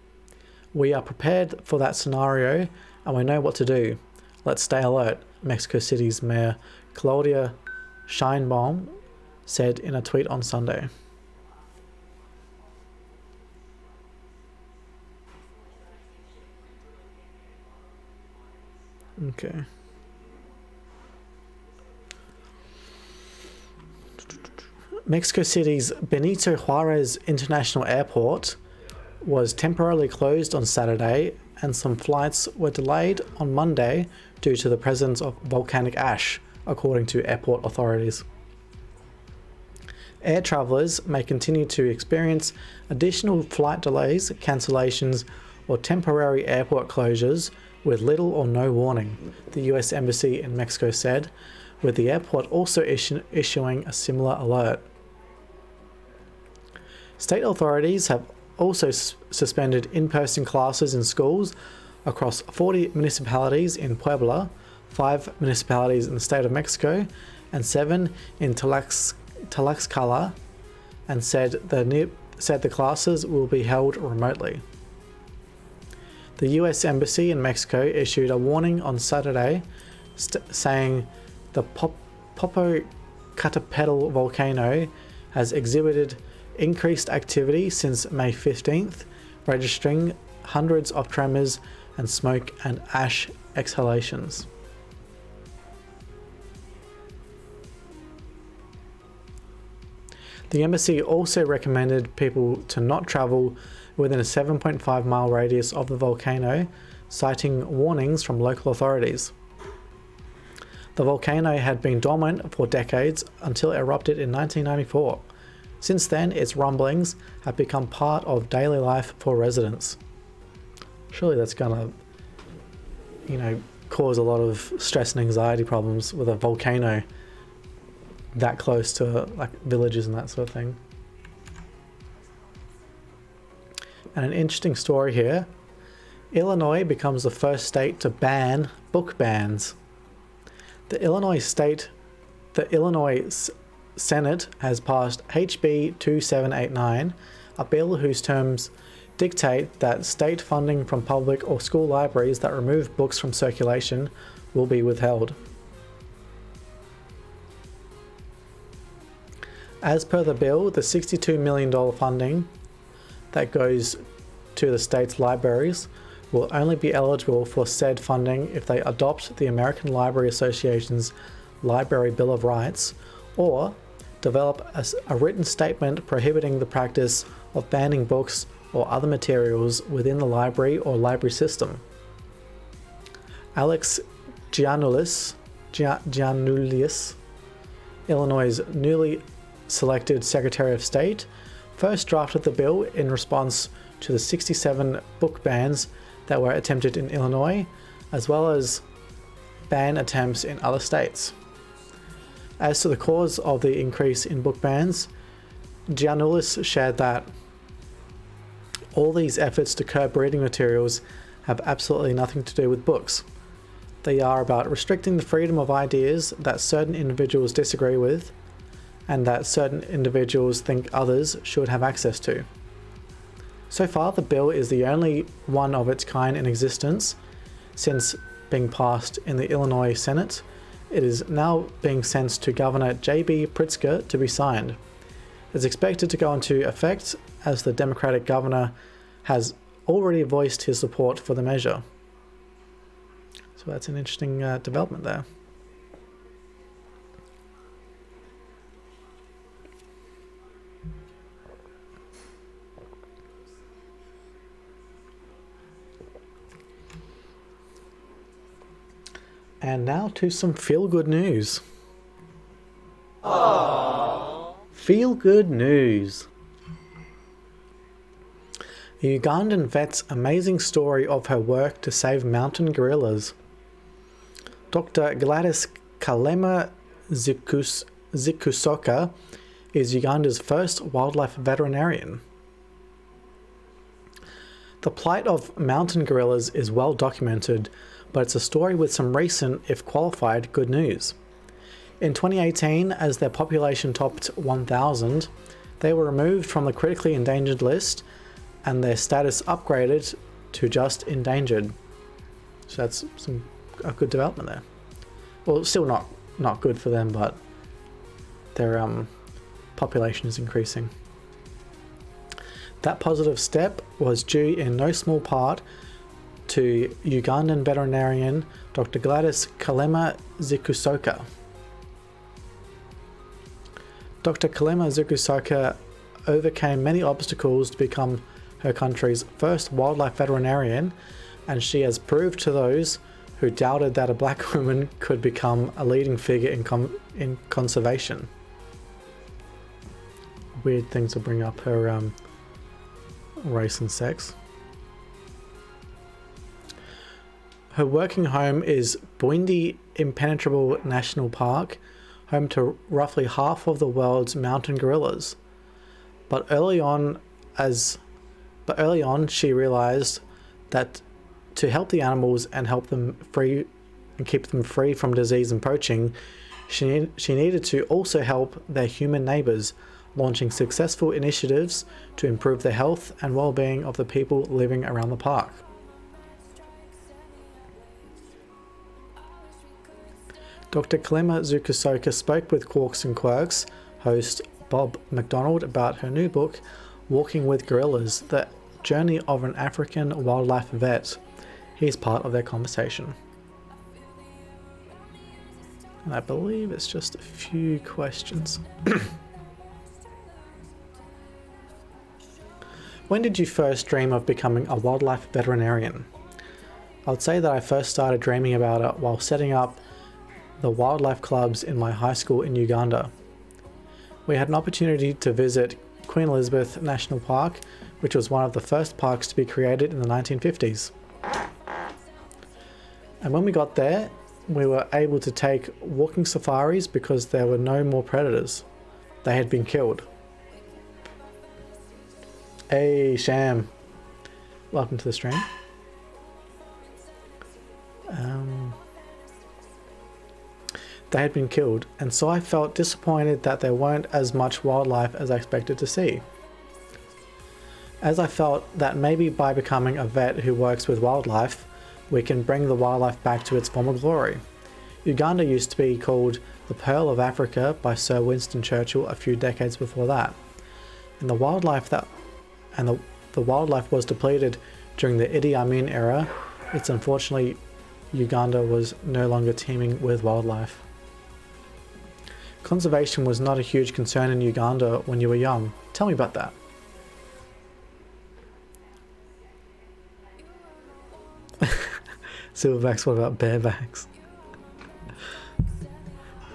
We are prepared for that scenario and we know what to do. Let's stay alert, Mexico City's Mayor Claudia Sheinbaum said in a tweet on Sunday. Okay. Mexico City's Benito Juarez International Airport was temporarily closed on Saturday, and some flights were delayed on Monday due to the presence of volcanic ash, according to airport authorities. Air travelers may continue to experience additional flight delays, cancellations, or temporary airport closures with little or no warning, the US Embassy in Mexico said, with the airport also issuing a similar alert. State authorities have also suspended in-person classes in schools across 40 municipalities in Puebla, 5 municipalities in the state of Mexico, and 7 in Tlaxcala, and said the classes will be held remotely. The US Embassy in Mexico issued a warning on Saturday saying the Popocatépetl volcano has exhibited increased activity since May 15th, registering hundreds of tremors and smoke and ash exhalations. The embassy also recommended people to not travel within a 7.5 mile radius of the volcano, citing warnings from local authorities. The volcano had been dormant for decades until it erupted in 1994. Since then, its rumblings have become part of daily life for residents. Surely that's gonna, cause a lot of stress and anxiety problems with a volcano that close to like villages and that sort of thing. And an interesting story here. Illinois becomes the first state to ban book bans. The Illinois Senate has passed HB 2789, a bill whose terms dictate that state funding from public or school libraries that remove books from circulation will be withheld. As per the bill, the $62 million funding that goes to the state's libraries will only be eligible for said funding if they adopt the American Library Association's Library Bill of Rights or develop a written statement prohibiting the practice of banning books or other materials within the library or library system. Alex Giannoulias, Illinois' newly selected Secretary of State, first drafted the bill in response to the 67 book bans that were attempted in Illinois, as well as ban attempts in other states. As to the cause of the increase in book bans, Giannoulias shared that all these efforts to curb reading materials have absolutely nothing to do with books. They are about restricting the freedom of ideas that certain individuals disagree with and that certain individuals think others should have access to. So far, the bill is the only one of its kind in existence since being passed in the Illinois Senate. It is now being sent to Governor J.B. Pritzker to be signed. It's expected to go into effect as the Democratic governor has already voiced his support for the measure. So that's an interesting development there. And now to some feel-good news. Aww. Feel-good news. A Ugandan vet's amazing story of her work to save mountain gorillas. Dr. Gladys Kalema Zikusoka is Uganda's first wildlife veterinarian. The plight of mountain gorillas is well documented, but it's a story with some recent, if qualified, good news. In 2018, as their population topped 1,000, they were removed from the critically endangered list and their status upgraded to just endangered. So that's a good development there. Well, still not good for them, but their population is increasing. That positive step was due in no small part to Ugandan veterinarian Dr. Gladys Kalema Zikusoka. Dr. Kalema Zikusoka overcame many obstacles to become her country's first wildlife veterinarian, and she has proved to those who doubted that a black woman could become a leading figure in conservation. Weird thing to bring up her race and sex. Her working home is Boindi Impenetrable National Park, home to roughly half of the world's mountain gorillas. But early on, she realized that to help the animals and help them free and keep them free from disease and poaching, she needed to also help their human neighbors, launching successful initiatives to improve the health and well-being of the people living around the park. Dr. Kalima Zukusoka spoke with Quarks and Quirks host Bob McDonald about her new book, Walking with Gorillas, The Journey of an African Wildlife Vet. He's part of their conversation. And I believe it's just a few questions. When did you first dream of becoming a wildlife veterinarian? I would say that I first started dreaming about it while setting up the wildlife clubs in my high school in Uganda. We had an opportunity to visit Queen Elizabeth National Park, which was one of the first parks to be created in the 1950s. And when we got there, we were able to take walking safaris because there were no more predators. They had been killed. Hey, Sham. Welcome to the stream. They had been killed, and so I felt disappointed that there weren't as much wildlife as I expected to see. As I felt that maybe by becoming a vet who works with wildlife, we can bring the wildlife back to its former glory. Uganda used to be called the Pearl of Africa by Sir Winston Churchill a few decades before that, and the wildlife was depleted during the Idi Amin era. It's unfortunately Uganda was no longer teeming with wildlife. Conservation was not a huge concern in Uganda when you were young. Tell me about that. Silverbacks, what about barebacks?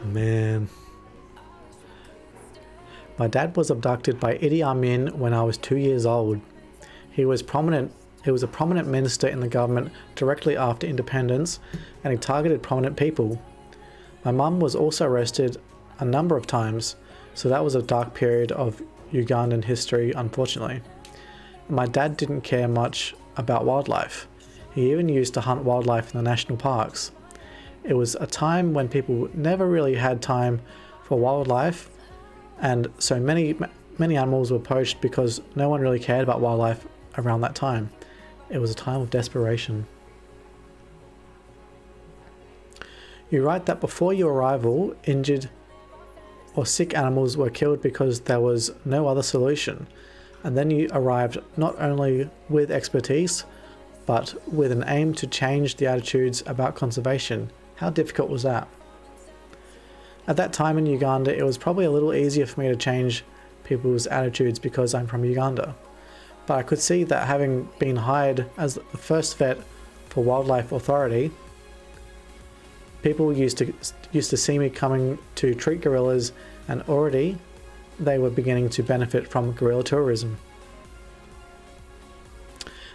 Man. My dad was abducted by Idi Amin when I was 2 years old. He was a prominent minister in the government directly after independence, and he targeted prominent people. My mum was also arrested a number of times, so that was a dark period of Ugandan history, unfortunately. And my dad didn't care much about wildlife. He even used to hunt wildlife in the national parks. It was a time when people never really had time for wildlife, and so many animals were poached because no one really cared about wildlife around that time. It was a time of desperation. You write that before your arrival, injured or sick animals were killed because there was no other solution, and then you arrived not only with expertise, but with an aim to change the attitudes about conservation. How difficult was that? At that time in Uganda, it was probably a little easier for me to change people's attitudes because I'm from Uganda. But I could see that having been hired as the first vet for Wildlife Authority, people used to see me coming to treat gorillas, and already they were beginning to benefit from gorilla tourism.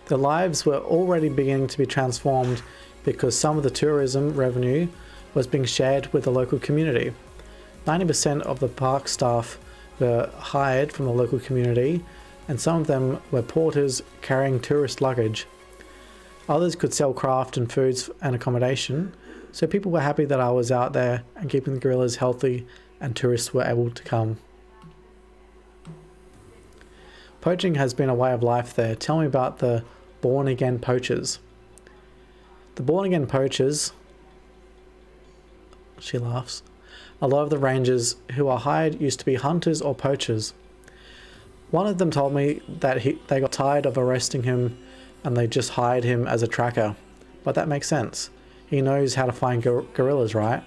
Their lives were already beginning to be transformed because some of the tourism revenue was being shared with the local community. 90% of the park staff were hired from the local community, and some of them were porters carrying tourist luggage. Others could sell craft and foods and accommodation, so people were happy that I was out there and keeping the gorillas healthy, and tourists were able to come. Poaching has been a way of life there. Tell me about the born-again poachers. The born-again poachers, she laughs, a lot of the rangers who are hired used to be hunters or poachers. One of them told me that they got tired of arresting him and they just hired him as a tracker. But that makes sense. He knows how to find gorillas, right?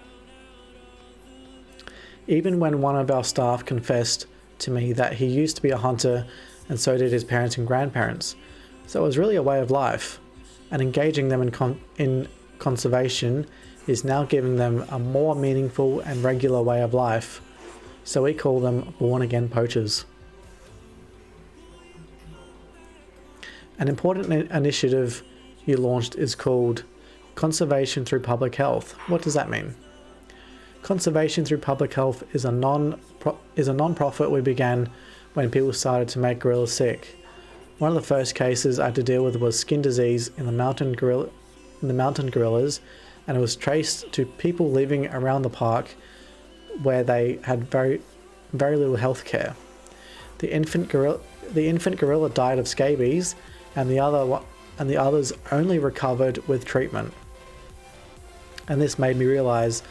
Even when one of our staff confessed to me that he used to be a hunter, and so did his parents and grandparents. So it was really a way of life, and engaging them in conservation is now giving them a more meaningful and regular way of life. So we call them born-again poachers. An important initiative you launched is called Conservation through public health. What does that mean? Conservation through public health is a non-profit we began when people started to make gorillas sick. One of the first cases I had to deal with was skin disease in the mountain gorillas, and it was traced to people living around the park where they had very little health care. The infant gorilla died of scabies, and the others only recovered with treatment. And this made me realize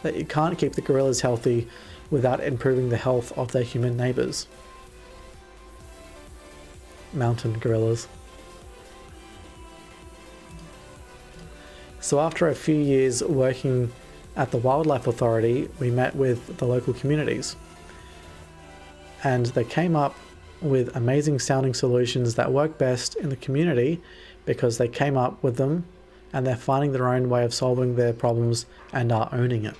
that you can't keep the gorillas healthy without improving the health of their human neighbors. Mountain gorillas. So after a few years working at the Wildlife Authority, we met with the local communities. And they came up with amazing sounding solutions that work best in the community because they came up with them and they're finding their own way of solving their problems and are owning it.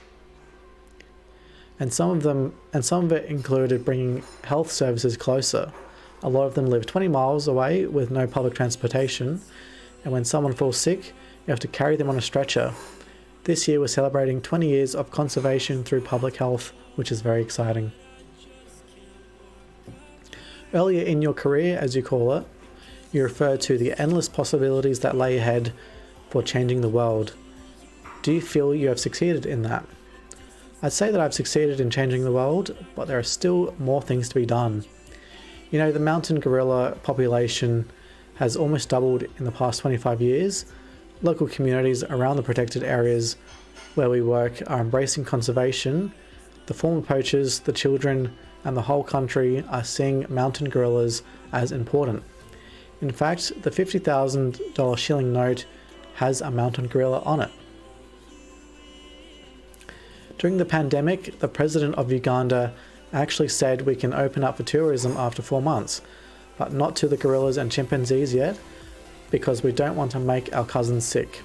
And some of it included bringing health services closer. A lot of them live 20 miles away with no public transportation, and when someone falls sick, you have to carry them on a stretcher. This year we're celebrating 20 years of conservation through public health, which is very exciting. Earlier in your career, as you call it, you referred to the endless possibilities that lay ahead for changing the world. Do you feel you have succeeded in that? I'd say that I've succeeded in changing the world, but there are still more things to be done. You know, the mountain gorilla population has almost doubled in the past 25 years. Local communities around the protected areas where we work are embracing conservation. The former poachers, the children, and the whole country are seeing mountain gorillas as important. In fact, the $50,000 shilling note has a mountain gorilla on it. During the pandemic, the president of Uganda actually said we can open up for tourism after 4 months, but not to the gorillas and chimpanzees yet, because we don't want to make our cousins sick.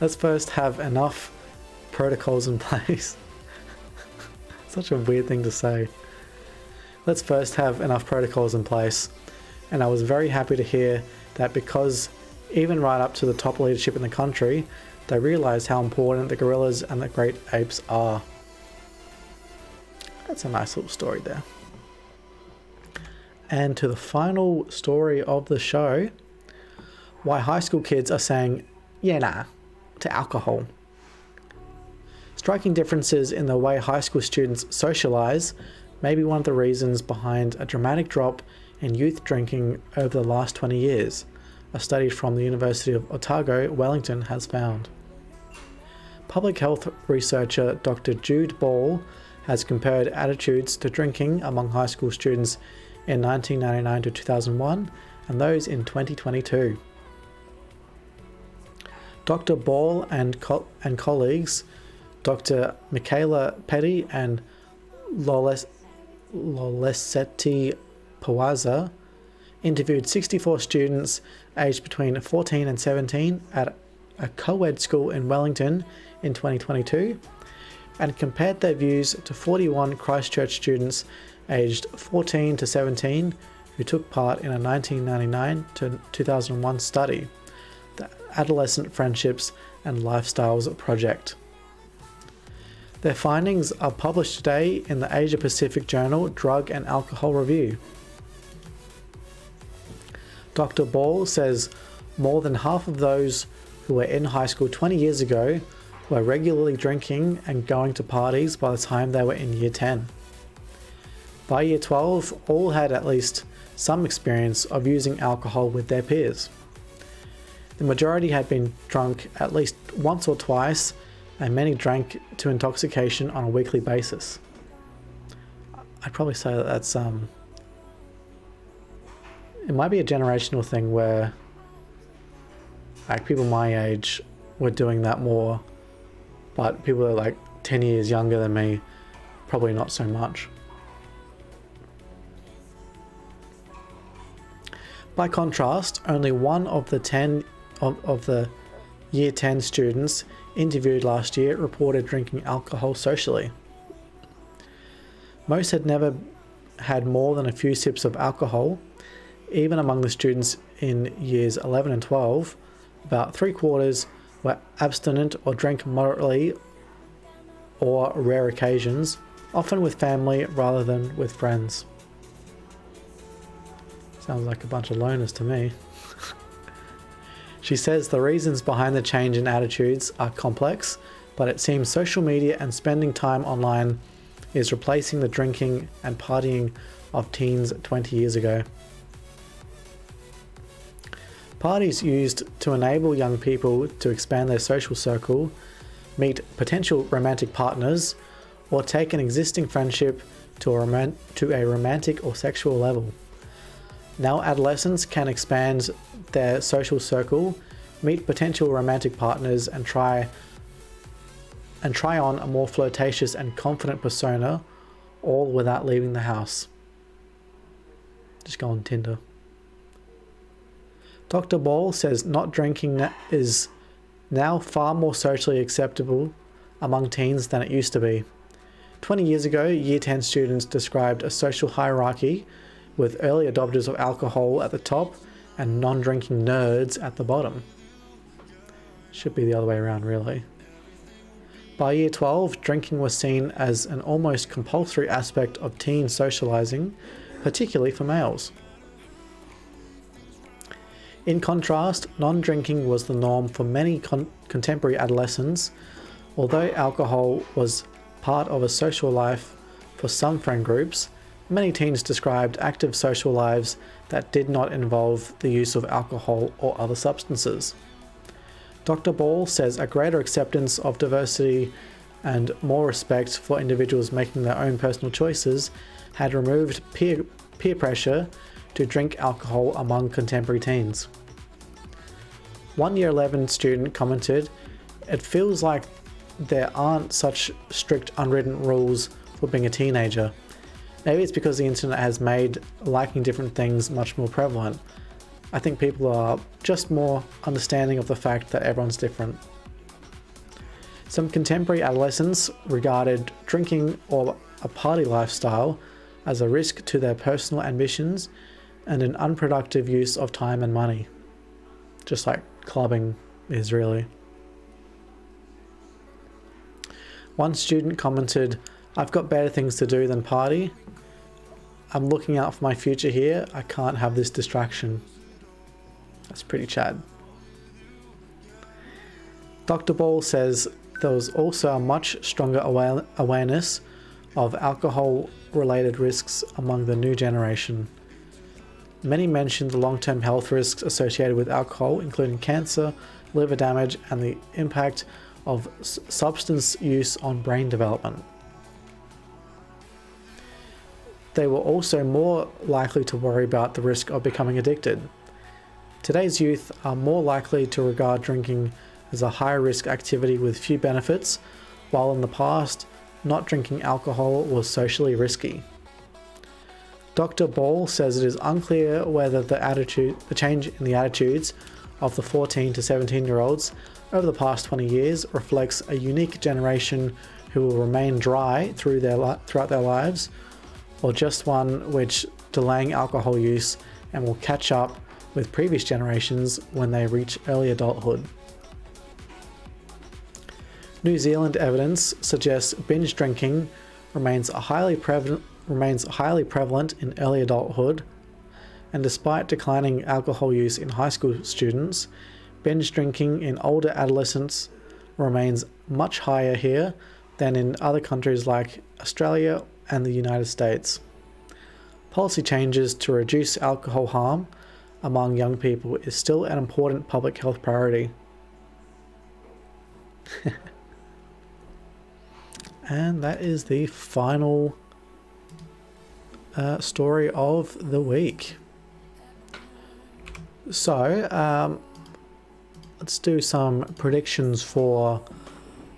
Let's first have enough protocols in place. Such a weird thing to say. Let's first have enough protocols in place. And I was very happy to hear that, because even right up to the top leadership in the country, they realised how important the gorillas and the great apes are. That's a nice little story there. And to the final story of the show, why high school kids are saying, yeah, nah, to alcohol. Striking differences in the way high school students socialise may be one of the reasons behind a dramatic drop in youth drinking over the last 20 years, a study from the University of Otago, Wellington, has found. Public health researcher Dr. Jude Ball has compared attitudes to drinking among high school students in 1999 to 2001 and those in 2022. Dr. Ball and colleagues, Dr. Michaela Petty and Loleseti Pawaza, interviewed 64 students aged between 14 and 17 at a co-ed school in Wellington in 2022 and compared their views to 41 Christchurch students aged 14 to 17 who took part in a 1999 to 2001 study, the Adolescent Friendships and Lifestyles Project. Their findings are published today in the Asia Pacific journal Drug and Alcohol Review. Dr. Ball says more than half of those who were in high school 20 years ago were regularly drinking and going to parties by the time they were in year 10. By year 12, all had at least some experience of using alcohol with their peers. The majority had been drunk at least once or twice, and many drank to intoxication on a weekly basis. I'd probably say that that's it might be a generational thing where like people my age were doing that more, but people that are like 10 years younger than me, probably not so much. By contrast, only one of the 10 of the year 10 students interviewed last year reported drinking alcohol socially. Most had never had more than a few sips of alcohol. Even among the students in years 11 and 12, about 3/4 were abstinent or drank moderately or rare occasions, often with family rather than with friends. Sounds like a bunch of loners to me. She says the reasons behind the change in attitudes are complex, but it seems social media and spending time online is replacing the drinking and partying of teens 20 years ago. Parties used to enable young people to expand their social circle, meet potential romantic partners, or take an existing friendship to a romantic or sexual level. Now adolescents can expand their social circle, meet potential romantic partners, and try on a more flirtatious and confident persona, all without leaving the house. Just go on Tinder. Dr. Ball says not drinking is now far more socially acceptable among teens than it used to be. 20 years ago, Year 10 students described a social hierarchy with early adopters of alcohol at the top and non-drinking nerds at the bottom. Should be the other way around, really. By year 12, drinking was seen as an almost compulsory aspect of teen socializing, particularly for males. In contrast, non-drinking was the norm for many contemporary adolescents, although alcohol was part of a social life for some friend groups. Many teens described active social lives that did not involve the use of alcohol or other substances. Dr. Ball says a greater acceptance of diversity and more respect for individuals making their own personal choices had removed peer pressure to drink alcohol among contemporary teens. One year 11 student commented, "It feels like there aren't such strict unwritten rules for being a teenager. Maybe it's because the internet has made liking different things much more prevalent. I think people are just more understanding of the fact that everyone's different." Some contemporary adolescents regarded drinking or a party lifestyle as a risk to their personal ambitions and an unproductive use of time and money. Just like clubbing is, really. One student commented, "I've got better things to do than party. I'm looking out for my future here. I can't have this distraction." That's pretty Chad. Dr. Ball says there was also a much stronger awareness of alcohol-related risks among the new generation. Many mentioned the long-term health risks associated with alcohol, including cancer, liver damage, and the impact of substance use on brain development. They were also more likely to worry about the risk of becoming addicted. Today's youth are more likely to regard drinking as a high-risk activity with few benefits, while in the past, not drinking alcohol was socially risky. Dr. Ball says it is unclear whether the change in the attitudes of the 14 to 17-year-olds over the past 20 years reflects a unique generation who will remain dry throughout their lives, or just one which delaying alcohol use and will catch up with previous generations when they reach early adulthood. New Zealand evidence suggests binge drinking remains highly prevalent in early adulthood, and despite declining alcohol use in high school students, binge drinking in older adolescents remains much higher here than in other countries like Australia and the United States. Policy changes to reduce alcohol harm among young people is still an important public health priority. And that is the final story of the week. So, let's do some predictions for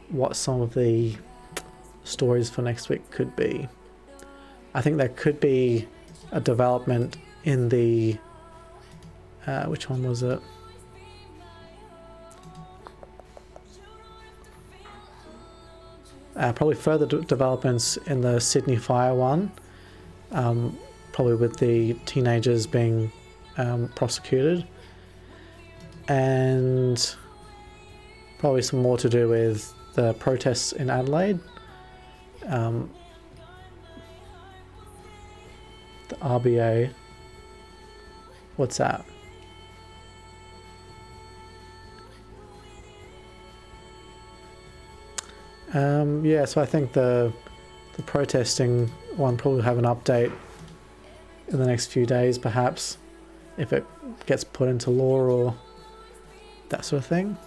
what some of the stories for next week could be. I think there could be a development in the which one was it? Probably further developments in the Sydney fire one, probably with the teenagers being prosecuted. and probably some more to do with the protests in Adelaide. The RBA. What's that? Yeah, so I think the protesting one probably have an update in the next few days, perhaps, if it gets put into law or that sort of thing.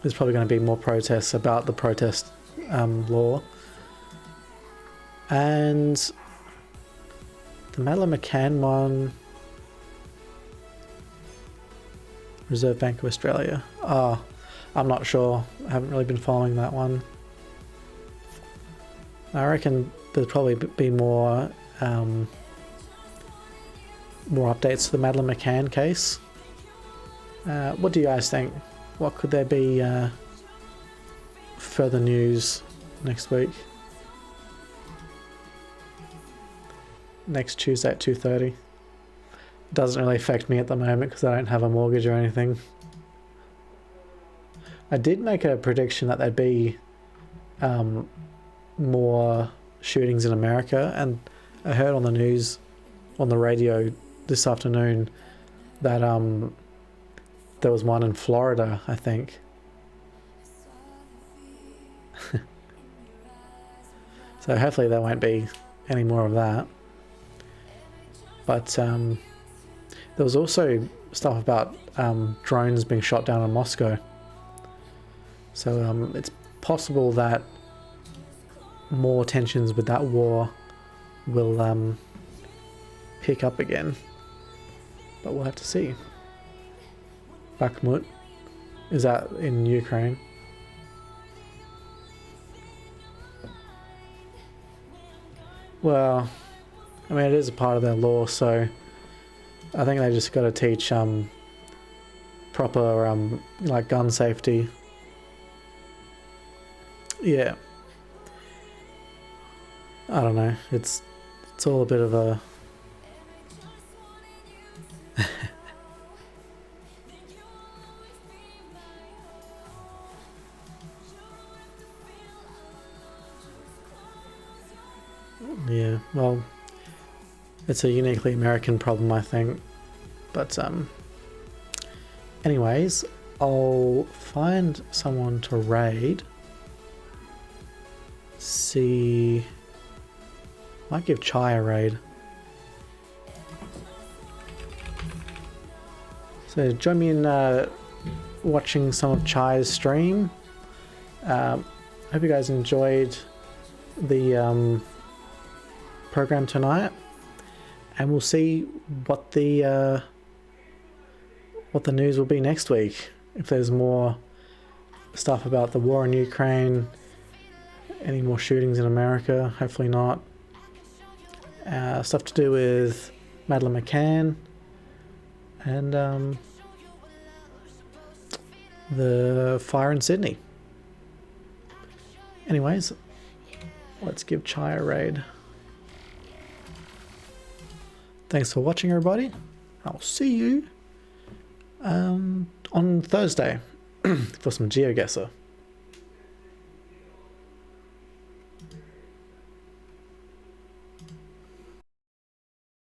There's probably going to be more protests about the protest law. And the Madeleine McCann one, Reserve Bank of Australia. I'm not sure. I haven't really been following that one. I reckon there'll probably be more updates to the Madeleine McCann case. What do you guys think? What could there be further news next week? Next Tuesday at 2:30. Doesn't really affect me at the moment because I don't have a mortgage or anything. I did make a prediction that there'd be more shootings in America, and I heard on the news, on the radio this afternoon, that there was one in Florida, I think. So hopefully there won't be any more of that. But there was also stuff about drones being shot down in Moscow. So it's possible that more tensions with that war will pick up again. But we'll have to see. Bakhmut, is that in Ukraine? Well, I mean, it is a part of their law, so I think they just got to teach proper like gun safety. Yeah. I don't know. It's all a bit of a yeah, well, it's a uniquely American problem, I think. But anyways, I'll find someone to raid. See, might give Chai a raid. So join me in watching some of Chai's stream. Hope you guys enjoyed the program tonight, and we'll see what the news will be next week. If there's more stuff about the war in Ukraine, any more shootings in America, hopefully not. Stuff to do with Madeleine McCann and the fire in Sydney. Anyways, let's give Chai a raid. Thanks for watching, everybody. I'll see you on Thursday for some GeoGuessr.